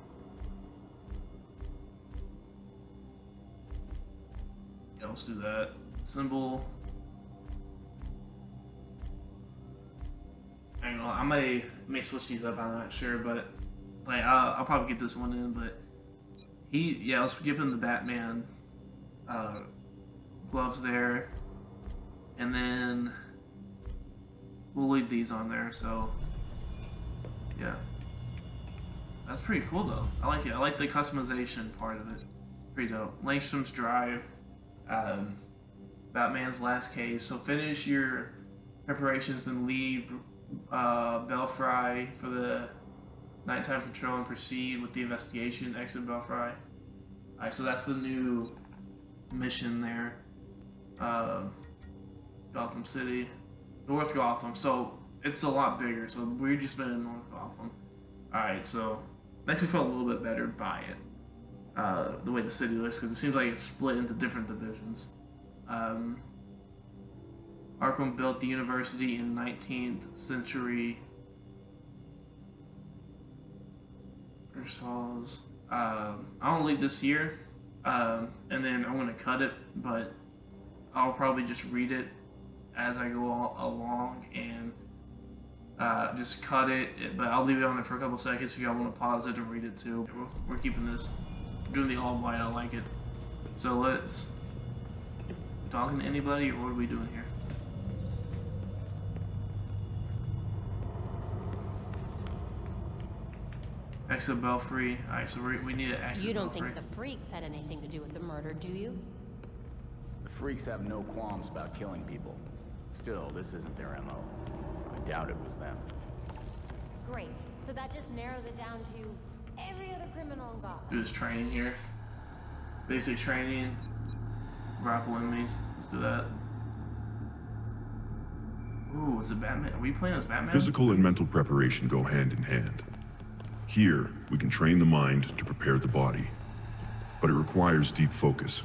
Yeah, let's do that. Symbol. Hang on, I may may switch these up. I'm not sure, but like I'll probably get this one in. But let's give him the Batman gloves there, and then we'll leave these on there. So yeah, that's pretty cool though. I like it. I like the customization part of it. Pretty dope. Langstrom's Drive, Batman's last case. So finish your preparations, then leave Belfry for the nighttime patrol and proceed with the investigation. Exit Belfry. Alright, so that's the new mission there. Gotham City, North Gotham. So it's a lot bigger. So we've just been in North Gotham. Alright, so I actually felt a little bit better by it. The way the city looks, because it seems like it's split into different divisions. Arkham built the university in 19th century. I'll leave this here, and then I'm gonna cut it, but I'll probably just read it as I go along and just cut it. But I'll leave it on there for a couple seconds if y'all want to pause it and read it too. We're keeping this, doing the all white. I like it. So let's talking to anybody, or what are we doing here? Exit Belfry. Alright, so we need to exit. You don't Belfry. think the freaks had anything to do with the murder, do you? The freaks have no qualms about killing people. Still, this isn't their MO. I doubt it was them. Great. So that just narrows it down to every other criminal in Gotham. Do this training here. Basic training. Grapple enemies. Let's do that. Ooh, is it Batman? Are we playing as Batman? Physical and mental preparation go hand in hand. Here, we can train the mind to prepare the body, but it requires deep focus.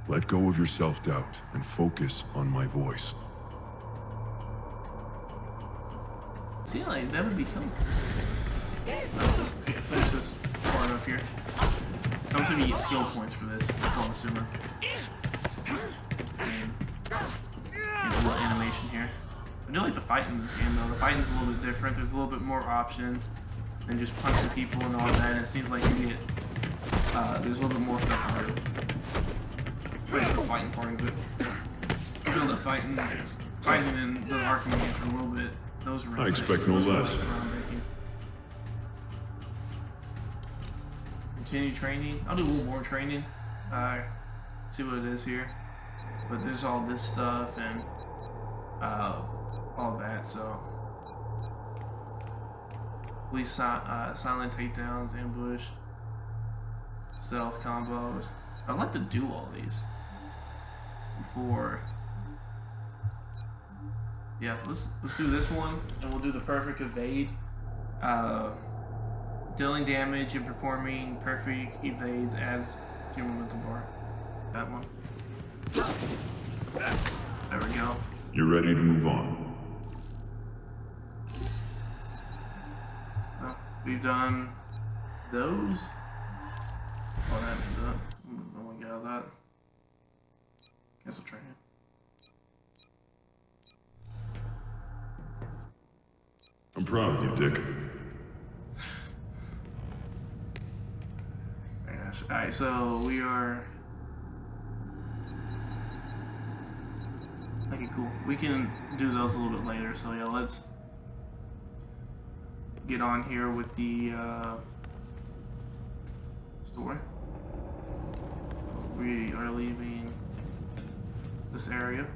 Let go of your self-doubt and focus on my voice. See, like, that would be fun. Let's finish this part up here. I'm assuming you get skill points for this, I'm assuming. And a little animation here. I do like the fight in this game though. The fighting's a little bit different. There's a little bit more options than just punching people and all that. And it seems like you get, there's a little bit more stuff to do. Wait, the fighting part of it. I feel the fighting in the Arkham games for a little bit. Those were I expect no less. Continue training. I'll do a little more training. See what it is here. But there's all this stuff and all that. So police silent takedowns, ambush, stealth combos. I'd like to do all these before. Yeah, let's do this one, and we'll do the perfect evade. Dealing damage and performing perfect evades as your momentum bar. That one. There we go. You're ready to move on. Well, we've done those. Oh, that means that. Oh my god, that. Cancel training. I'm proud of you, Dick. Alright, so we are... Okay, cool. We can do those a little bit later, so yeah, let's get on here with the story. We are leaving this area.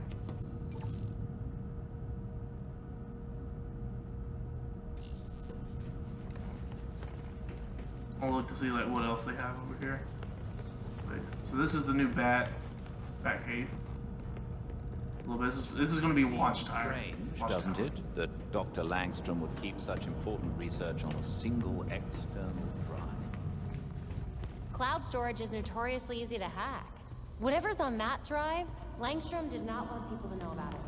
I'll look to see like what else they have over here. Wait, so this is the new Bat cave. A little bit. This is going to be Watchtower. Strange, doesn't it, that Dr. Langstrom would keep such important research on a single external drive? Cloud storage is notoriously easy to hack. Whatever's on that drive, Langstrom did not want people to know about it.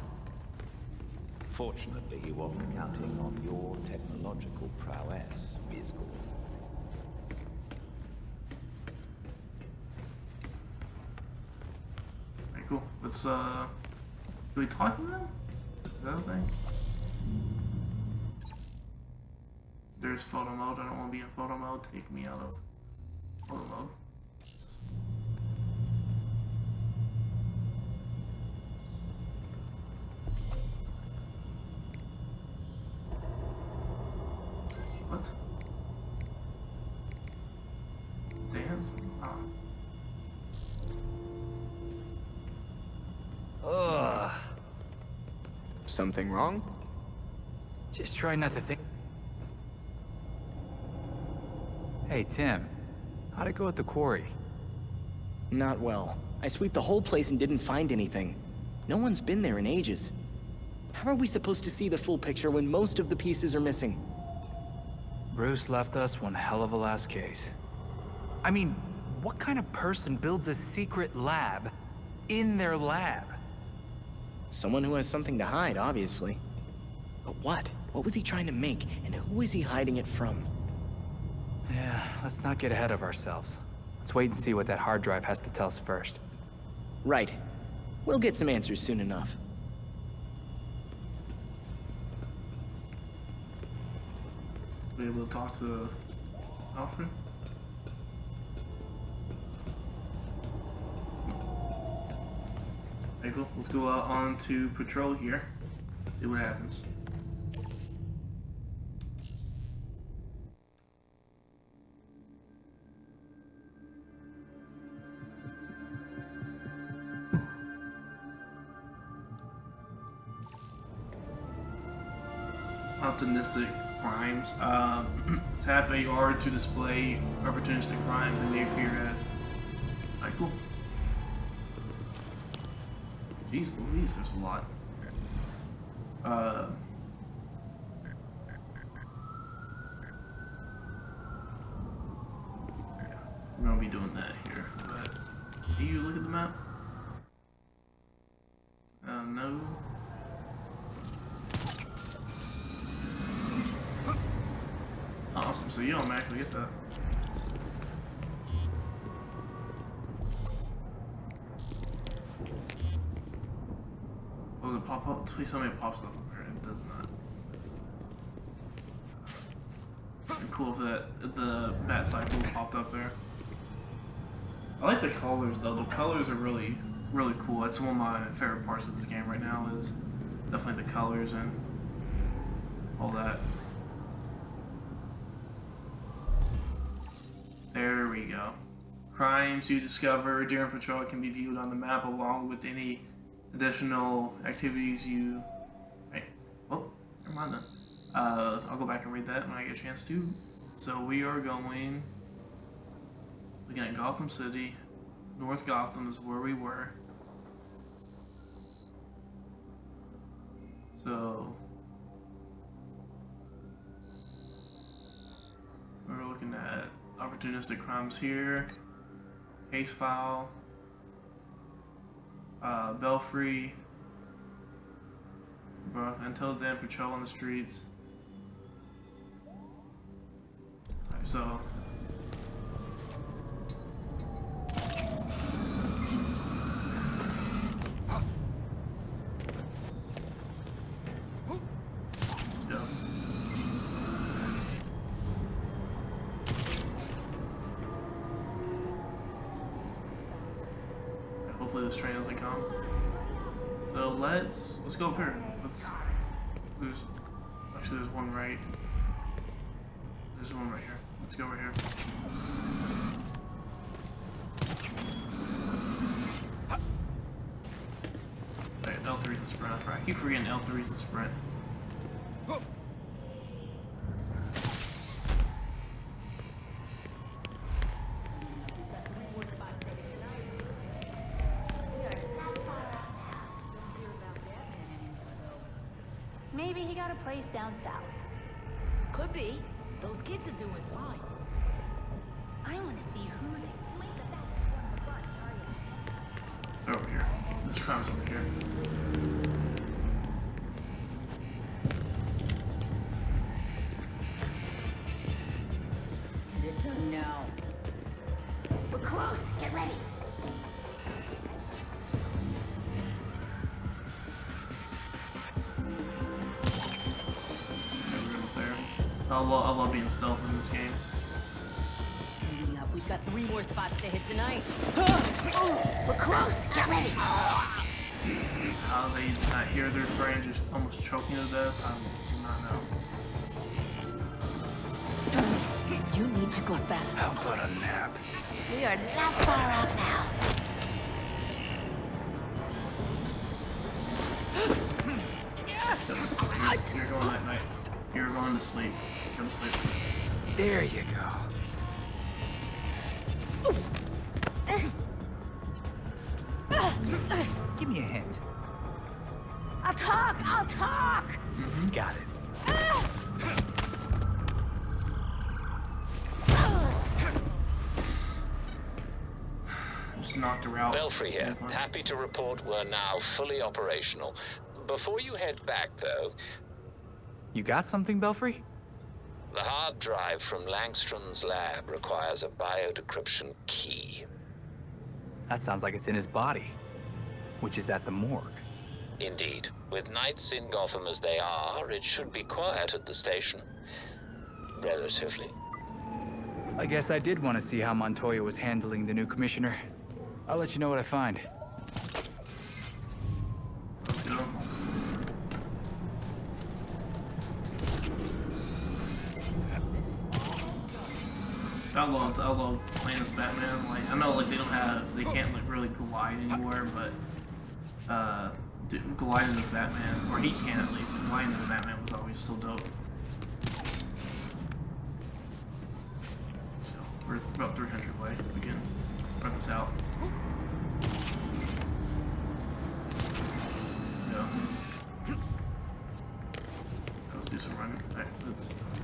Fortunately, he wasn't counting on your technological prowess, Ms. Gordon. Alright, cool. Let's, do we talk to them? Is that a thing? There's photo mode. I don't want to be in photo mode. Take me out of photo mode. What? Dance? Ugh. Something wrong? Just try not to think. Hey, Tim. How'd it go at the quarry? Not well. I sweeped the whole place and didn't find anything. No one's been there in ages. How are we supposed to see the full picture when most of the pieces are missing? Bruce left us one hell of a last case. I mean, what kind of person builds a secret lab in their lab? Someone who has something to hide, obviously. But what? What was he trying to make, and who is he hiding it from? Yeah, let's not get ahead of ourselves. Let's wait and see what that hard drive has to tell us first. Right. We'll get some answers soon enough. Be able to talk to Alfred? Okay, cool. Let's go out on to patrol here. See what happens. Opportunistic crimes. Tap AR to display opportunistic crimes that may appear as. Alright, cool. Jeez Louise, there's a lot. We're gonna be doing that here. But do you look at the map? No. Awesome, so you don't actually get that. Oh, does it pop up? Please tell me it pops up over here. It does not. It'd be cool if the bat cycle popped up there. I like the colors though. The colors are really cool. That's one of my favorite parts of this game right now is definitely the colors and all that. There we go. Crimes you discover during patrol can be viewed on the map along with any additional activities you... Hey, well, never mind then. I'll go back and read that when I get a chance to. So we are going... Looking at Gotham City. North Gotham is where we were. So... we're looking at opportunistic crimes here. Case file. Belfry. Bro, until then, patrol on the streets. Alright, so. Let's go. Hopefully this train doesn't come. So let's go up here. There's one right. There's one right here. Let's go over here. Alright, L3 is the sprint. I keep forgetting L3 is the sprint. Maybe he got a place down south. Could be. Those kids are doing fine. I want to see who they... They're over here. This crime's over here. No. We're close. Get ready. Oh, I love being stealth in this game. Hurry up, we've got 3 more spots to hit tonight. We're close, get ready. How they not hear their friend just almost choking to death, I do not know. You need to go back. How about a nap? We are not far off now. You're going night night. You're going to sleep. Go to sleep. There you go. Give me a hint. I'll talk! Got it. Just knocked her out. Belfry here. Happy to report we're now fully operational. Before you head back, though, You got something, Belfry? the hard drive from Langstrom's lab requires a biodecryption key. That sounds like it's in his body, which is at the morgue. Indeed. With nights in Gotham as they are, it should be quiet at the station. Relatively. I guess I did want to see how Montoya was handling the new commissioner. I'll let you know what I find. Let's go. I love playing as Batman. Like, I know, like, they can't like really glide anymore, but gliding as Batman, or he can at least. Gliding as Batman was always so dope. So we're about 300 away. We can run this out. Yeah. Let's do some running. Right, it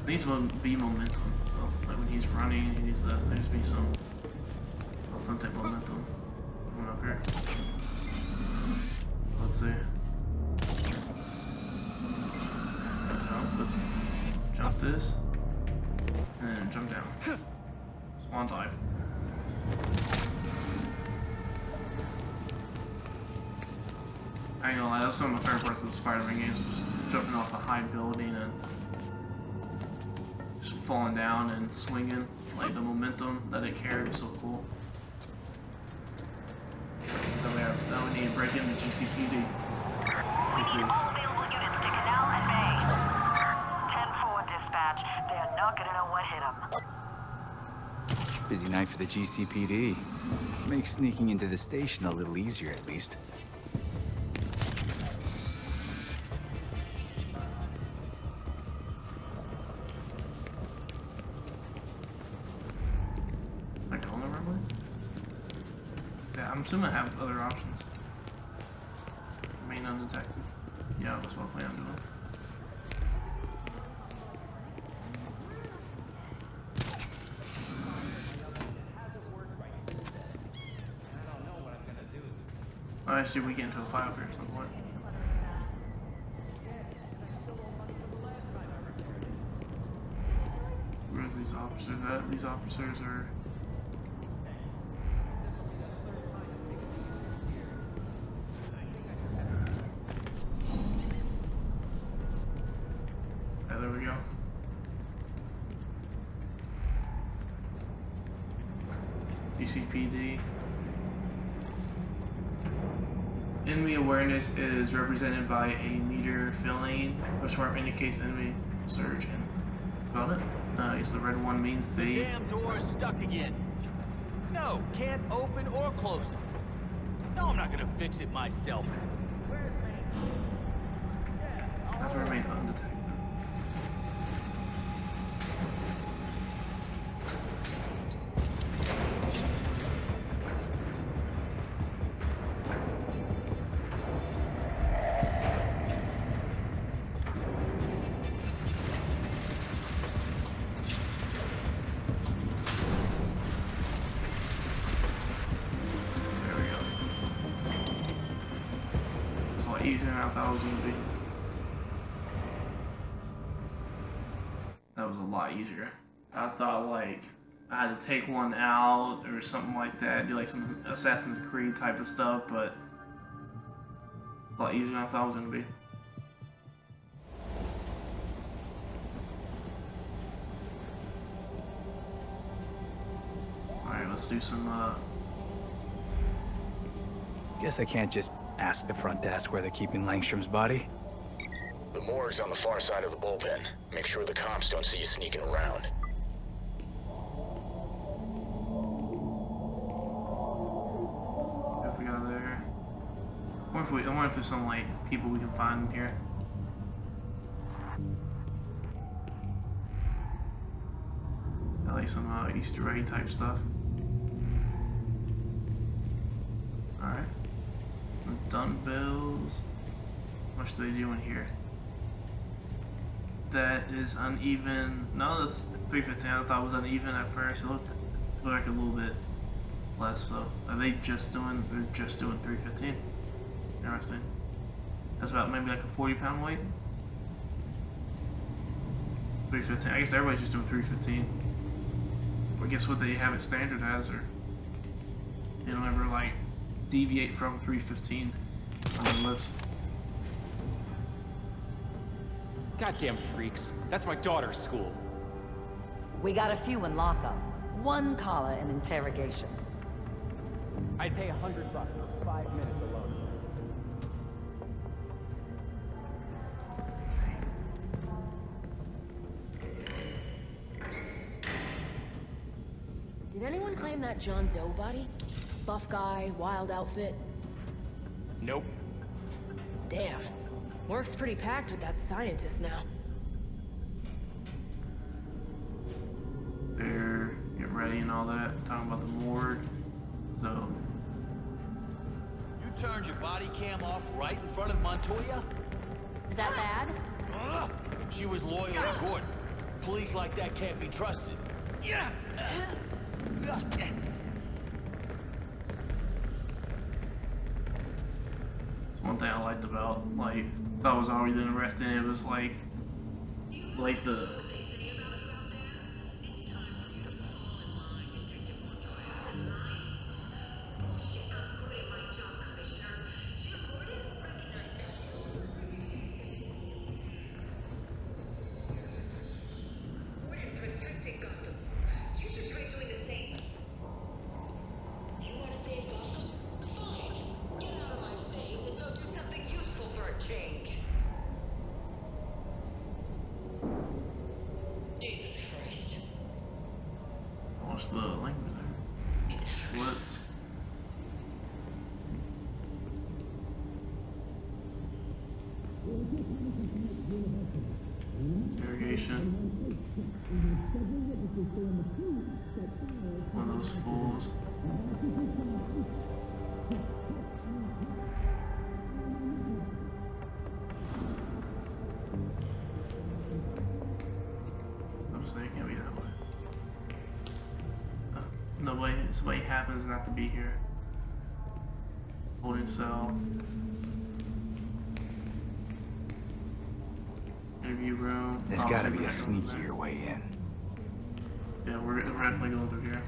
needs to be momentum. So, like when he's running, he needs to, there needs to be some authentic momentum coming up here. So let's see. Let's jump this, and then jump down. Swan dive. I ain't gonna lie, that's some of my favorite parts of the Spider-Man games, just jumping off a high building and just falling down and swinging. Like the momentum that it carried is so cool. Now we need to break into GCPD. With this. Busy night for the GCPD. Makes sneaking into the station a little easier, at least. Am I going the wrong way? Yeah, I'm assuming I have other options. Remain undetected. Yeah, that's what I plan on doing. Actually, we get into a fight up here at some point. Where's these officers at? These officers are... Yeah, there we go. GCPD. Enemy awareness is represented by a meter filling. Question mark indicates the enemy surge, and that's about it. I guess the red one means they... Damn door's stuck again. No, can't open or close it. No, I'm not gonna fix it myself. Has to remain undetected. Easier than I thought it was going to be. That was a lot easier. I thought like I had to take one out or something like that, do like some Assassin's Creed type of stuff, but it's a lot easier than I thought it was going to be. let's do some, Guess I can't just ask the front desk where they're keeping Langstrom's body. The morgue's on the far side of the bullpen. Make sure the cops don't see you sneaking around. If we go there. I wonder if there's some, like, people we can find in here. Like some Easter egg type stuff. Alright. Dumbbells. What much do they do in here? That is uneven. No, that's 315. I thought it was uneven at first. It looked like a little bit less though. Are they just doing? They're just doing 315. Interesting. That's about maybe like a 40-pound weight. 315. I guess everybody's just doing 315. I guess what they have it standard as, or they don't ever like deviate from 315 on the list. Goddamn freaks. That's my daughter's school. We got a few in lockup. One caller in interrogation. I'd pay $100 for 5 minutes alone. Did anyone claim that John Doe body? Buff guy, wild outfit? Nope. Damn. Work's pretty packed with that scientist now. They're getting ready and all that. Talking about the morgue. So. You turned your body cam off right in front of Montoya? Is that bad? She was loyal to Gordon. Police like that can't be trusted. Yeah. It's one thing I liked about, like, thought was always interesting. It was like the. Protecting Gotham. You should try doing the same. You want to save Gotham? Fine. Get out of my face and go do something useful for a change. Jesus Christ. What's the language there? What's. Interrogation. One of those fools. I'm saying it can't be that way. Nobody, somebody happens not to be here. Holding cell. Interview room. There's gotta be a sneakier way in. Yeah, we're definitely going through here.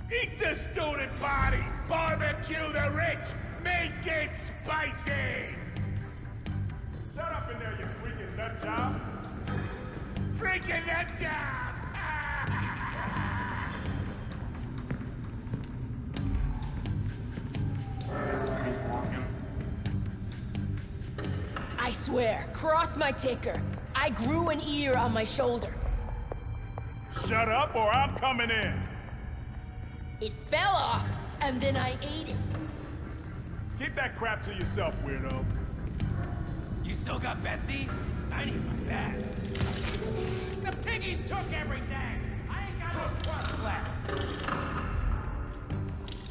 Eat the student body! Barbecue the rich! Make it spicy! Shut up in there, you freaking nut job! Freaking nut job! I swear, cross my ticker. I grew an ear on my shoulder. Shut up or I'm coming in! It fell off, and then I ate it. Keep that crap to yourself, weirdo. You still got Betsy? I need my bag. The piggies took everything! I ain't got no trust left!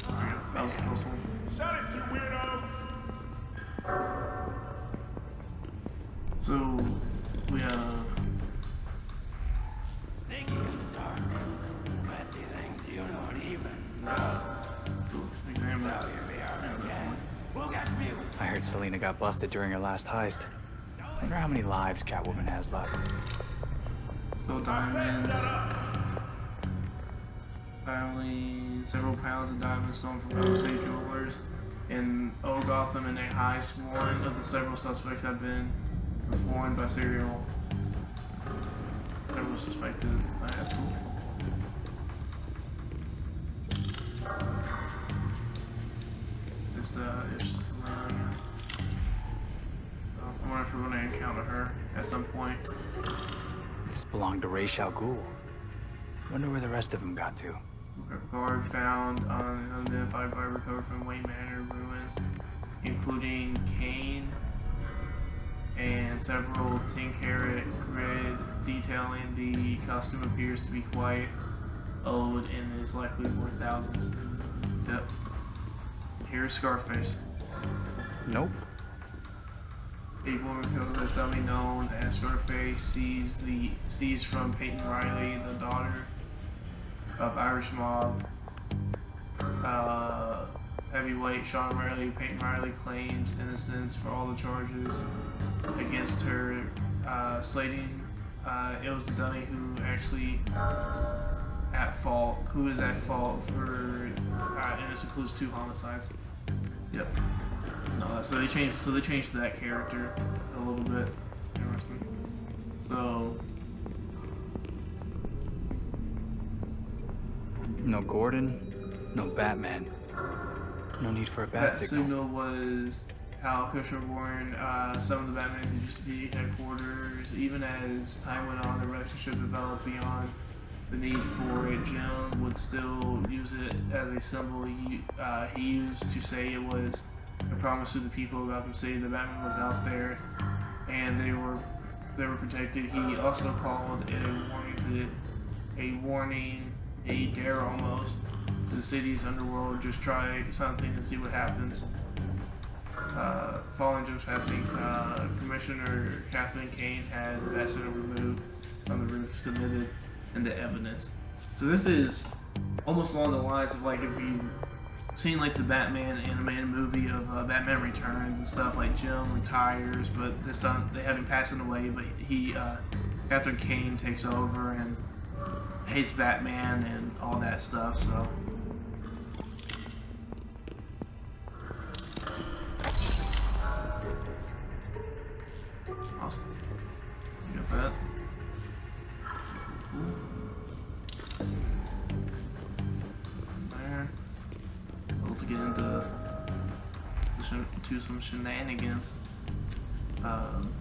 Alright, that was a close one. Shut it, you weirdo! So, we have... Sneaky in the dark. Betsy things you don't even know. Examine. So here we are again. We'll get you. I heard Selena got busted during her last heist. I wonder how many lives Catwoman has left. Still diamonds. Apparently, several pounds of diamonds stolen from out-of-state jewelers in Old Gotham, and a high sworn of the several suspects have been performed by several suspected. That's cool. It's just so I wonder if we're going to encounter her at some point. This belonged to Ra's al Ghul. Wonder where the rest of them got to. Guard found unidentified body recovered from Wayne Manor ruins, including cane and several 10-karat grid detailing. The costume appears to be quite old and is likely worth thousands. Yep. Here's Scarface. Nope. A woman killed as dummy known as Scarface seized from Peyton Riley, the daughter of Irish mob heavyweight Sean Riley. Peyton Riley claims innocence for all the charges against her, stating it was the dummy who actually is at fault for, and this includes 2 homicides. Yep. No, so they changed that character a little bit. Interesting. So. No Gordon, no Batman. No need for a bat signal. That signal was how Commissioner Warren summoned the Batman to GCPD headquarters. Even as time went on, the relationship developed beyond the need for it. Jim would still use it as a symbol. He used to say it was a promise to the people of Gotham City. The Batman was out there, and they were protected. He also called it a dare almost, to the city's underworld. Just try something and see what happens. Following Jim's passing, Commissioner Kathleen Kane had that signal removed from the roof, submitted into evidence. So this is almost along the lines of like if you've seen like the Batman animated movie of Batman Returns and stuff, like Jim retires, but this time they have him passing away, but Catherine Kane takes over and hates Batman and all that stuff, so. Awesome. You got that? There. Let's get into some shenanigans.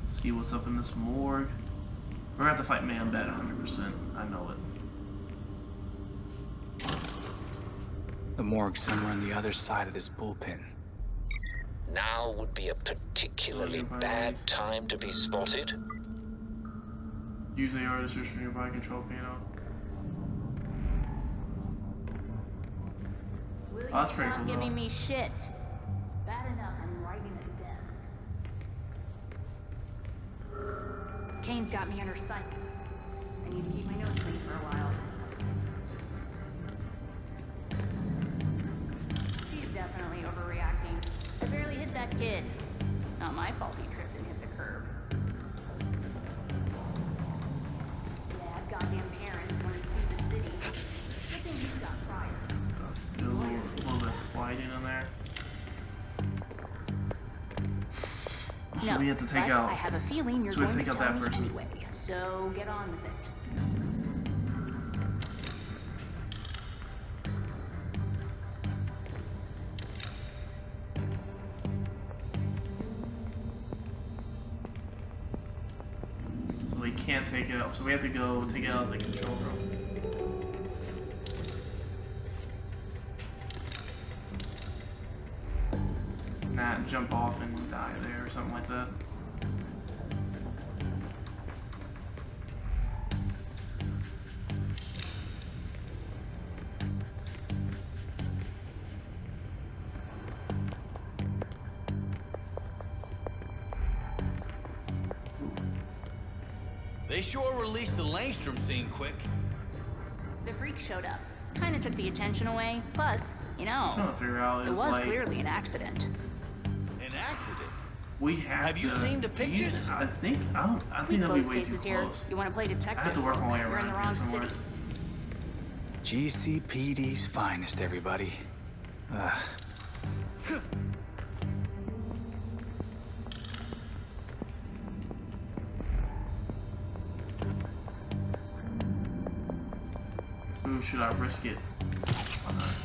See what's up in this morgue. We're gonna have to fight Man Bat 100%. I know it. The morgue's somewhere on the other side of this bullpen. Now would be a particularly bad time to be spotted. Use AR to search for nearby control panel. Will that's you pretty stop cool, giving though. me shit? It's bad enough I'm writing at desk. Kane's got me under sight. I need to keep my nose clean for a while. She's definitely overreacting. I barely hit that kid. Not my fault he tripped and hit the curb. Yeah, goddamn parents want to see the city. Good thing he's got prior. Do a little bit of sliding in there. So No, we have to take but out. I have a feeling you're so we going have to to take tell out that me person. anyway. So get on with it. So we can't take it out. So we have to go take it out of the control room. Not jump off and die there or something like that. They sure released the Langstrom scene quick. The freak showed up. Kind of took the attention away. Plus, you know, Trying to figure out it is was like clearly an accident. An accident? we have you seen the pictures? I think We that'll be close way too cases here. close. You want to play detective? I have to work my way You're in around the here wrong somewhere. city. GCPD's finest, everybody. Ooh, should I risk it? Why not?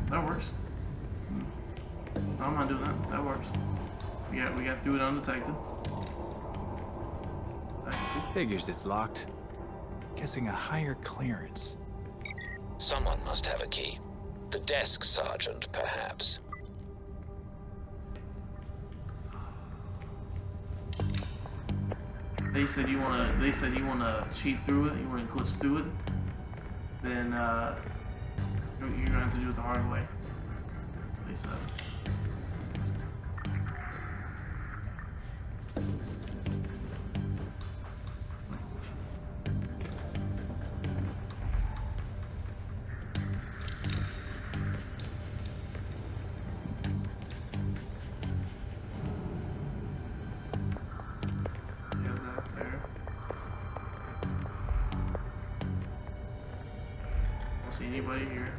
That works. No, I'm not doing that. That works. We got through it undetected. Figures it's locked. Guessing a higher clearance. Someone must have a key. The desk sergeant, perhaps. They said you wanna cheat through it, you wanna glitch through it, then you're gonna have to do it the hard way. They said. See anybody here?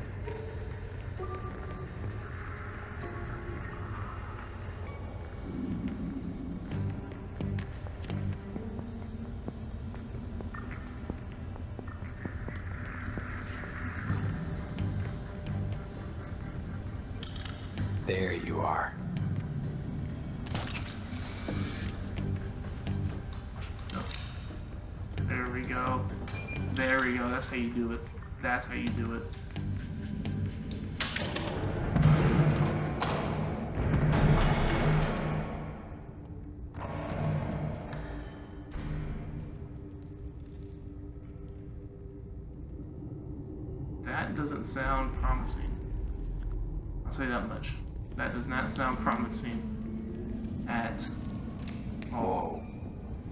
There you are. There we go. There we go. That's how you do it. That's how you do it. That doesn't sound promising. I'll say that much. That does not sound promising at all. Whoa.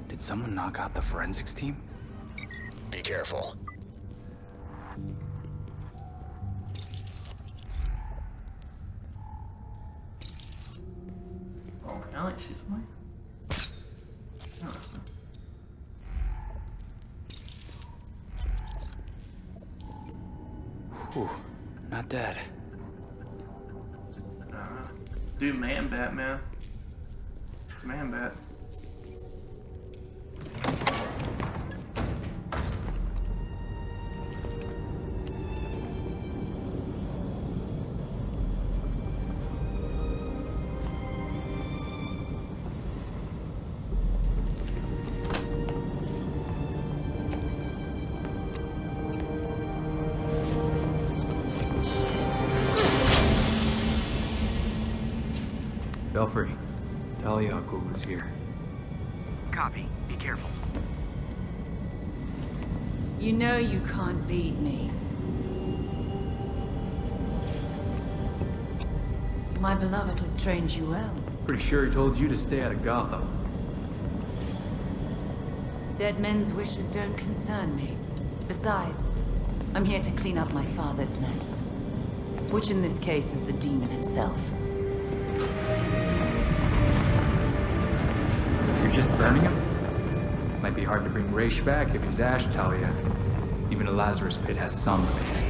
Did someone knock out the forensics team? Be careful. Oh, can I like shoot somebody? Interesting. Whew, not dead. Dude, man bat, man. It's man bat. Belfry, Talia al Ghul is here. Copy. Be careful. You know you can't beat me. My beloved has trained you well. Pretty sure he told you to stay out of Gotham. Dead men's wishes don't concern me. Besides, I'm here to clean up my father's mess. Which in this case is the demon itself. You're just burning him? Might be hard to bring Raish back if he's ash, Talia. Even a Lazarus pit has some limits.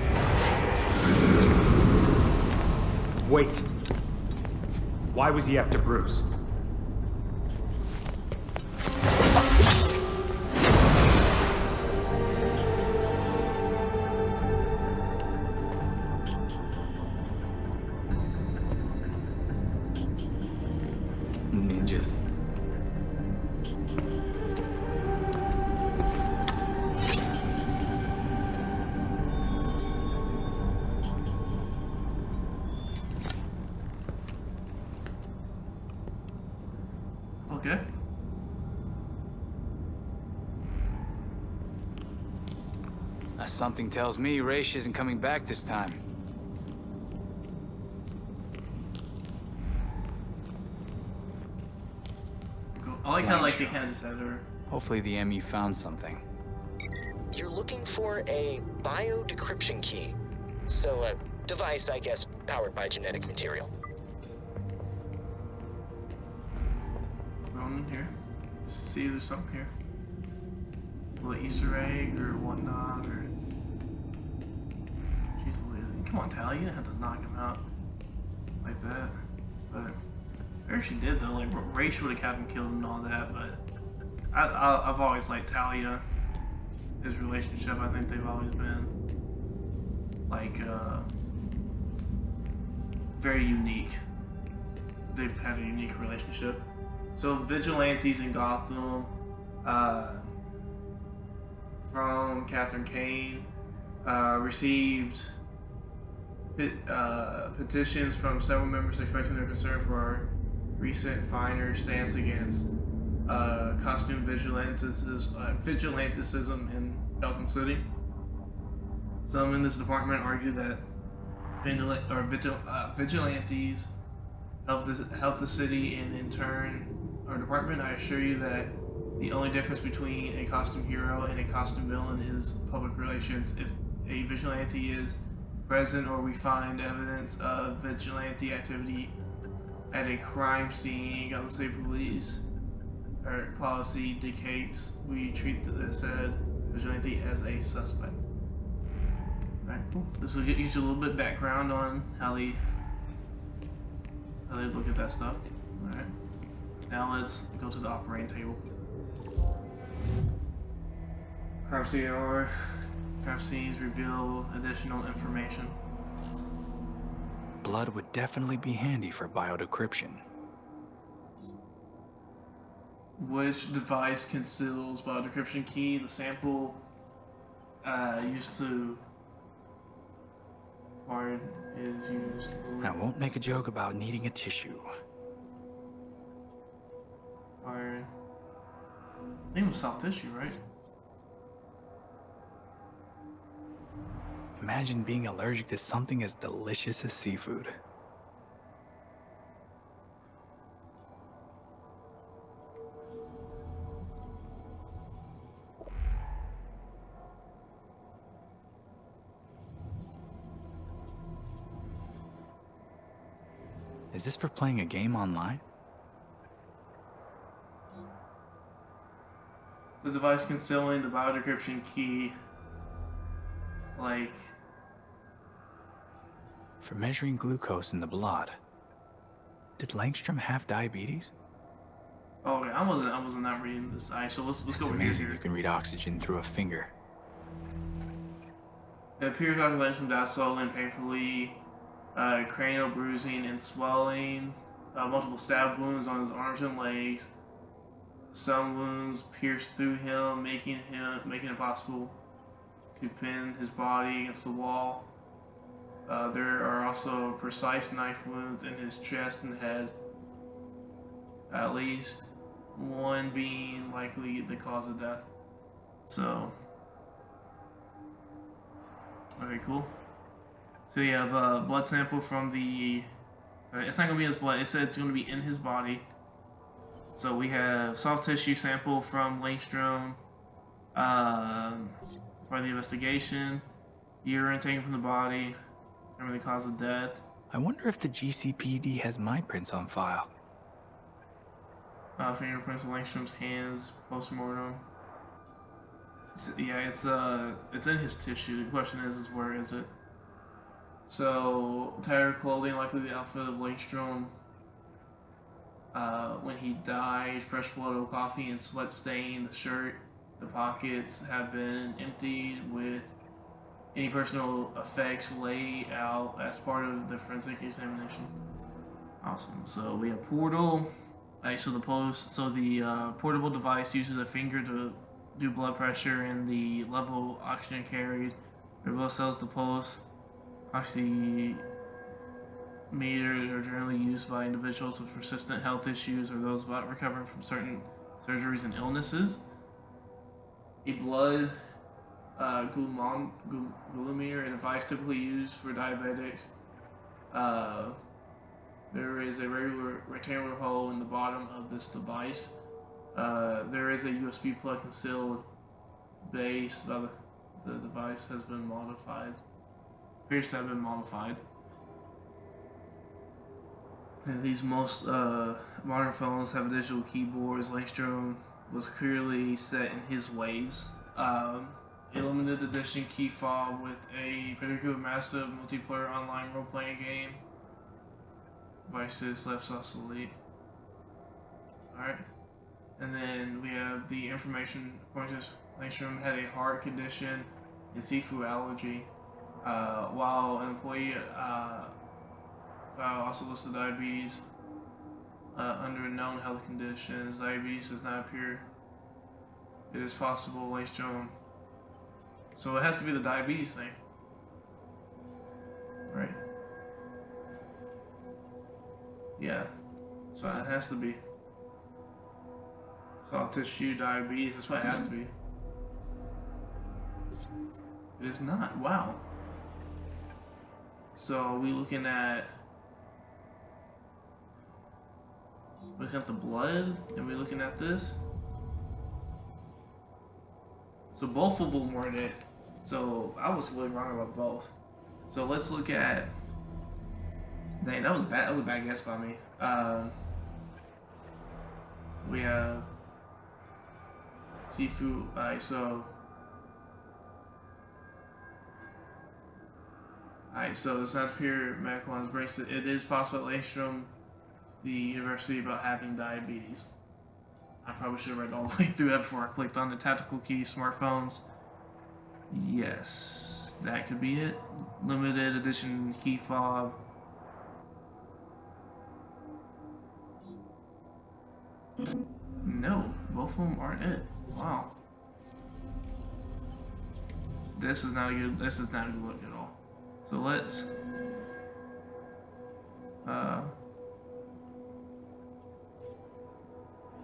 Wait. Why was he after Bruce? Ninjas. Okay. Something tells me Raish isn't coming back this time. I like how they kind of just had her. Hopefully the ME found something. You're looking for a bio-decryption key. So a device, I guess, powered by genetic material. Going in here. See if there's something here. A little Easter egg or whatnot, or... Jeez, come on, Tally, you didn't have to knock him out like that. But maybe she did though. Like Rach would have kept him killed and all that. But I've always liked Talia. His relationship, I think they've always been like very unique. They've had a unique relationship. So vigilantes in Gotham, from Catherine Kane, received petitions from several members expressing their concern for our recent finer stance against costume vigilantism in Gotham City. Some in this department argue that vigilantes help the city, and in turn our department. I assure you that the only difference between a costume hero and a costume villain is public relations. If a vigilante is present or we find evidence of vigilante activity at a crime scene, Gotham City Police or policy dictates we treat the said vigilante as a suspect. Alright, cool. This will get you a little bit background on how they look at that stuff. Alright. Now let's go to the operating table. Crime scenes reveal additional information. Blood would definitely be handy for biodecryption. Which device conceals biodecryption key? The sample used to or is used. I won't make a joke about needing a tissue. Or I think it was soft tissue, right? Imagine being allergic to something as delicious as seafood. Is this for playing a game online? The device concealing the biodecryption key, like... For measuring glucose in the blood. Did Langstrom have diabetes? Oh, okay, I wasn't not reading this. Alright, so let's go over here. It's amazing you can read oxygen through a finger. It appears Dr. Langstrom died slowly and painfully. Cranial bruising and swelling. Multiple stab wounds on his arms and legs. Some wounds pierced through him, making it possible to pin his body against the wall. There are also precise knife wounds in his chest and head, at least one being likely the cause of death. So, okay, cool. So you have a blood sample from the... It's not going to be his blood, it said it's going to be in his body. So we have soft tissue sample from Langstrom for the investigation, urine taken from the body, remember the cause of death. I wonder if the GCPD has my prints on file. Fingerprints of Langstrom's hands, post-mortem. Yeah, it's in his tissue. The question is where is it? So, entire clothing, likely the outfit of Langstrom. When he died, fresh blood over coffee and sweat stain the shirt. The pockets have been emptied with any personal effects laid out as part of the forensic examination. Awesome. So we have portal. So the portable device uses a finger to do blood pressure and the level of oxygen carried. It both cells the pulse. Oxymeters are generally used by individuals with persistent health issues or those about recovering from certain surgeries and illnesses. A blood glucometer, a device typically used for diabetics. There is a regular rectangular hole in the bottom of this device. There is a USB plug concealed base. The device has been modified. Appears to have been modified. And these most modern phones have digital keyboards. Langstrom was clearly set in his ways. A limited edition key fob with a particular massive multiplayer online role-playing game. Devices left obsolete. Alright. And then we have the information. According to Langstrom, had a heart condition and seafood allergy. While an employee file also listed diabetes under known health conditions. Diabetes does not appear. It is possible Langstrom. So it has to be the diabetes thing. Right. Yeah. So it has to be. Soft tissue diabetes, that's what it has to be. It is not. Wow. So we looking at the blood, and we're looking at this. So both of them weren't it. So I was really wrong about both. So let's look at. Dang, that was bad. That was a bad guess by me. So we have seafood. Alright, so it's not pure medical on his bracelet. It is possible at Langstrom, the university, about having diabetes. I probably should have read all the way through that before I clicked on the tactical key. Smartphones. Yes, that could be it. Limited edition key fob. No, both of them aren't it. Wow. This is not a good look at all. So let's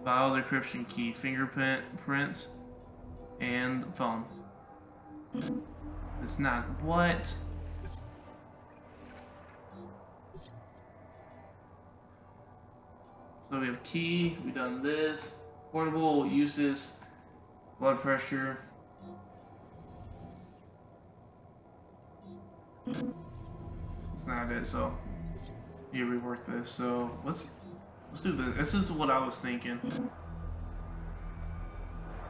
file decryption key, fingerprints, and phone. It's not what? So we have key, we've done this, portable uses, blood pressure. It's not it, so you rework this. So let's do this. This is what I was thinking.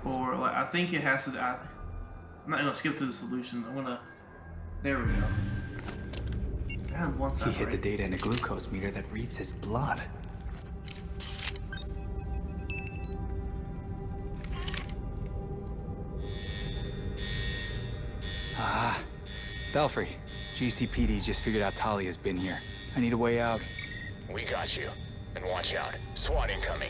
Or like I think it has to. I'm not gonna skip to the solution. I'm gonna. There we go. I have one side. He hid the data in a glucose meter that reads his blood. Ah, Belfry. GCPD just figured out Talia's been here. I need a way out. We got you. And watch out. SWAT incoming.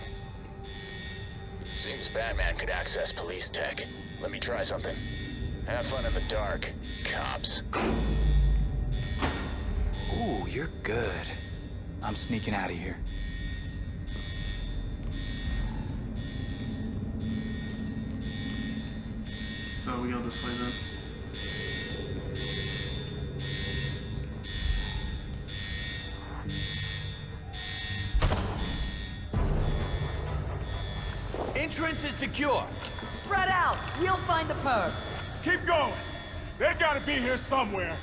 Seems Batman could access police tech. Let me try something. Have fun in the dark, cops. Ooh, you're good. I'm sneaking out of here. So we go this way then. Entrance is secure. Spread out. We'll find the perp. Keep going. They gotta be here somewhere.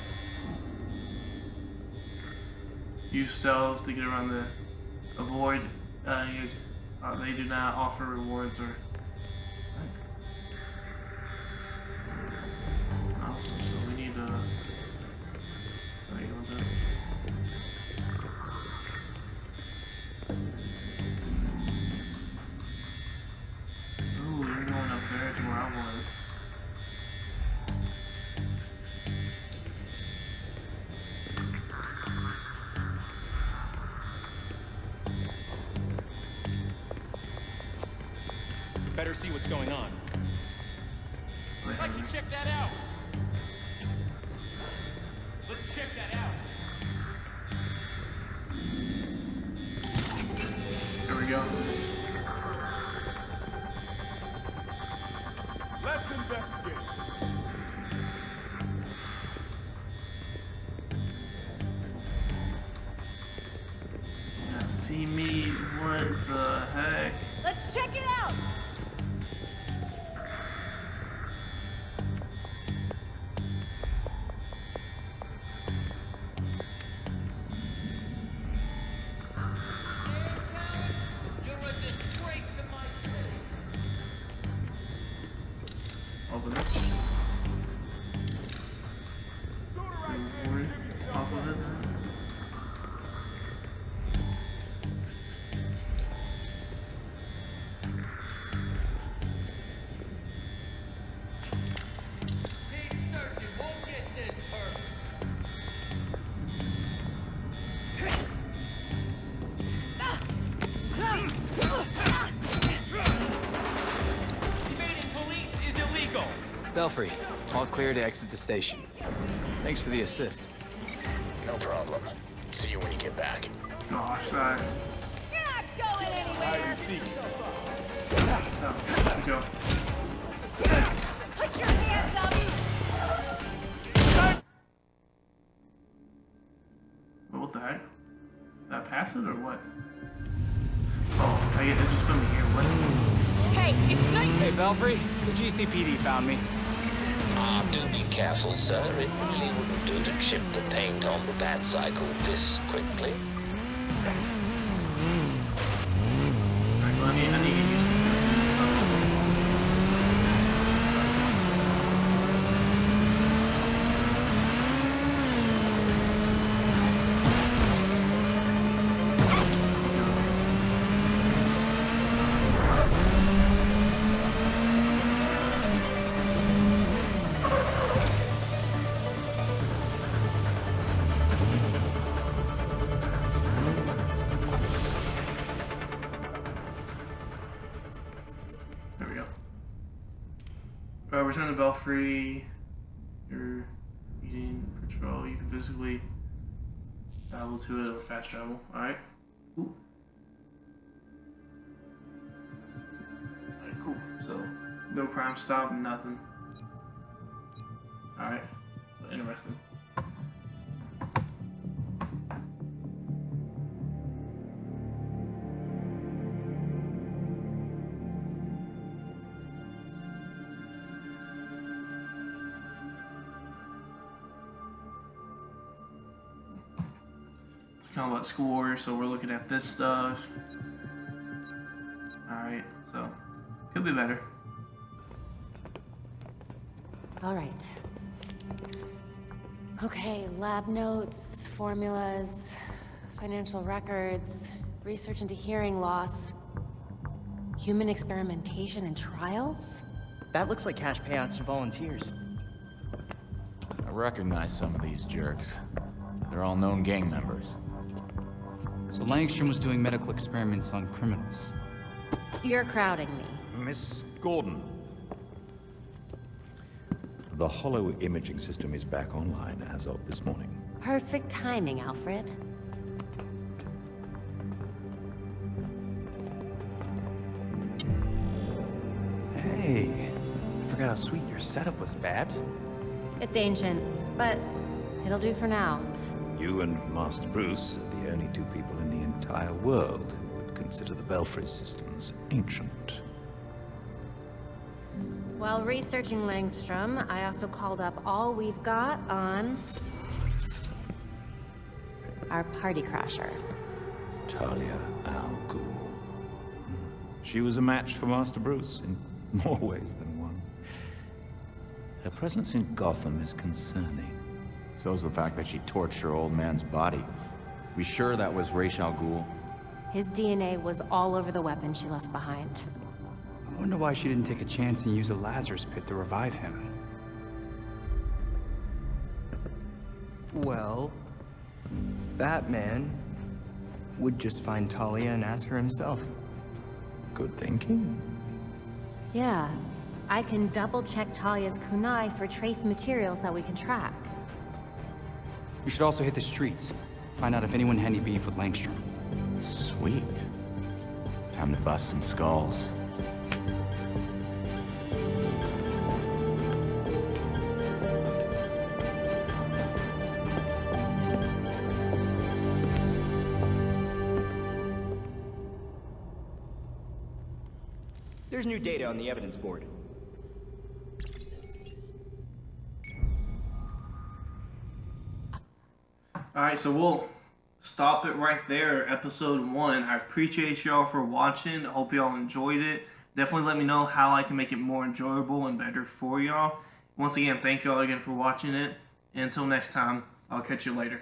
Use stealth to get around the avoid. They do not offer rewards or. Awesome. So we need to. Ooh, you're going up there to where I was. Better see what's going on. I should check that out. Let's check that out. There we go. Let's investigate. Yeah, see me? What the heck? Let's check it out. Open this. Off of it. Belfry, all clear to exit the station. Thanks for the assist. No problem. See you when you get back. Gosh, sorry. You're not going anywhere! Let's go. Put your hands up! What the heck? Did I pass it or what? Oh, it just put me here. What? Hey, it's night! Hey, Belfry, the GCPD found me. Ah, do be careful, sir. It really wouldn't do to chip the paint on the bat cycle this quickly. Alright, well, I need to get used to return to Belfry. You're eating patrol. You can physically travel to it or fast travel. Alright. Cool. Alright, cool. So, no crime stop, nothing. Alright. Interesting. Kind of about score, so we're looking at this stuff. Alright, so could be better. Alright. Okay, lab notes, formulas, financial records, research into hearing loss, human experimentation and trials? That looks like cash payouts to volunteers. I recognize some of these jerks. They're all known gang members. So Langstrom was doing medical experiments on criminals. You're crowding me. Miss Gordon. The hollow imaging system is back online as of this morning. Perfect timing, Alfred. Hey, I forgot how sweet your setup was, Babs. It's ancient, but it'll do for now. You and Master Bruce are the only two people in the entire world who would consider the Belfry systems ancient. While researching Langstrom, I also called up all we've got on our party crasher. Talia al Ghul. She was a match for Master Bruce in more ways than one. Her presence in Gotham is concerning. So's the fact that she torched her old man's body. We sure that was Ra's al Ghul? His DNA was all over the weapon she left behind. I wonder why she didn't take a chance and use the Lazarus pit to revive him. Well, Batman would just find Talia and ask her himself. Good thinking. Yeah, I can double-check Talia's kunai for trace materials that we can track. We should also hit the streets. Find out if anyone had any beef with Langstrom. Sweet. Time to bust some skulls. There's new data on the evidence board. Alright, so we'll stop it right there, episode 1. I appreciate y'all for watching. I hope y'all enjoyed it. Definitely let me know how I can make it more enjoyable and better for y'all. Once again, thank y'all again for watching it. And until next time, I'll catch you later.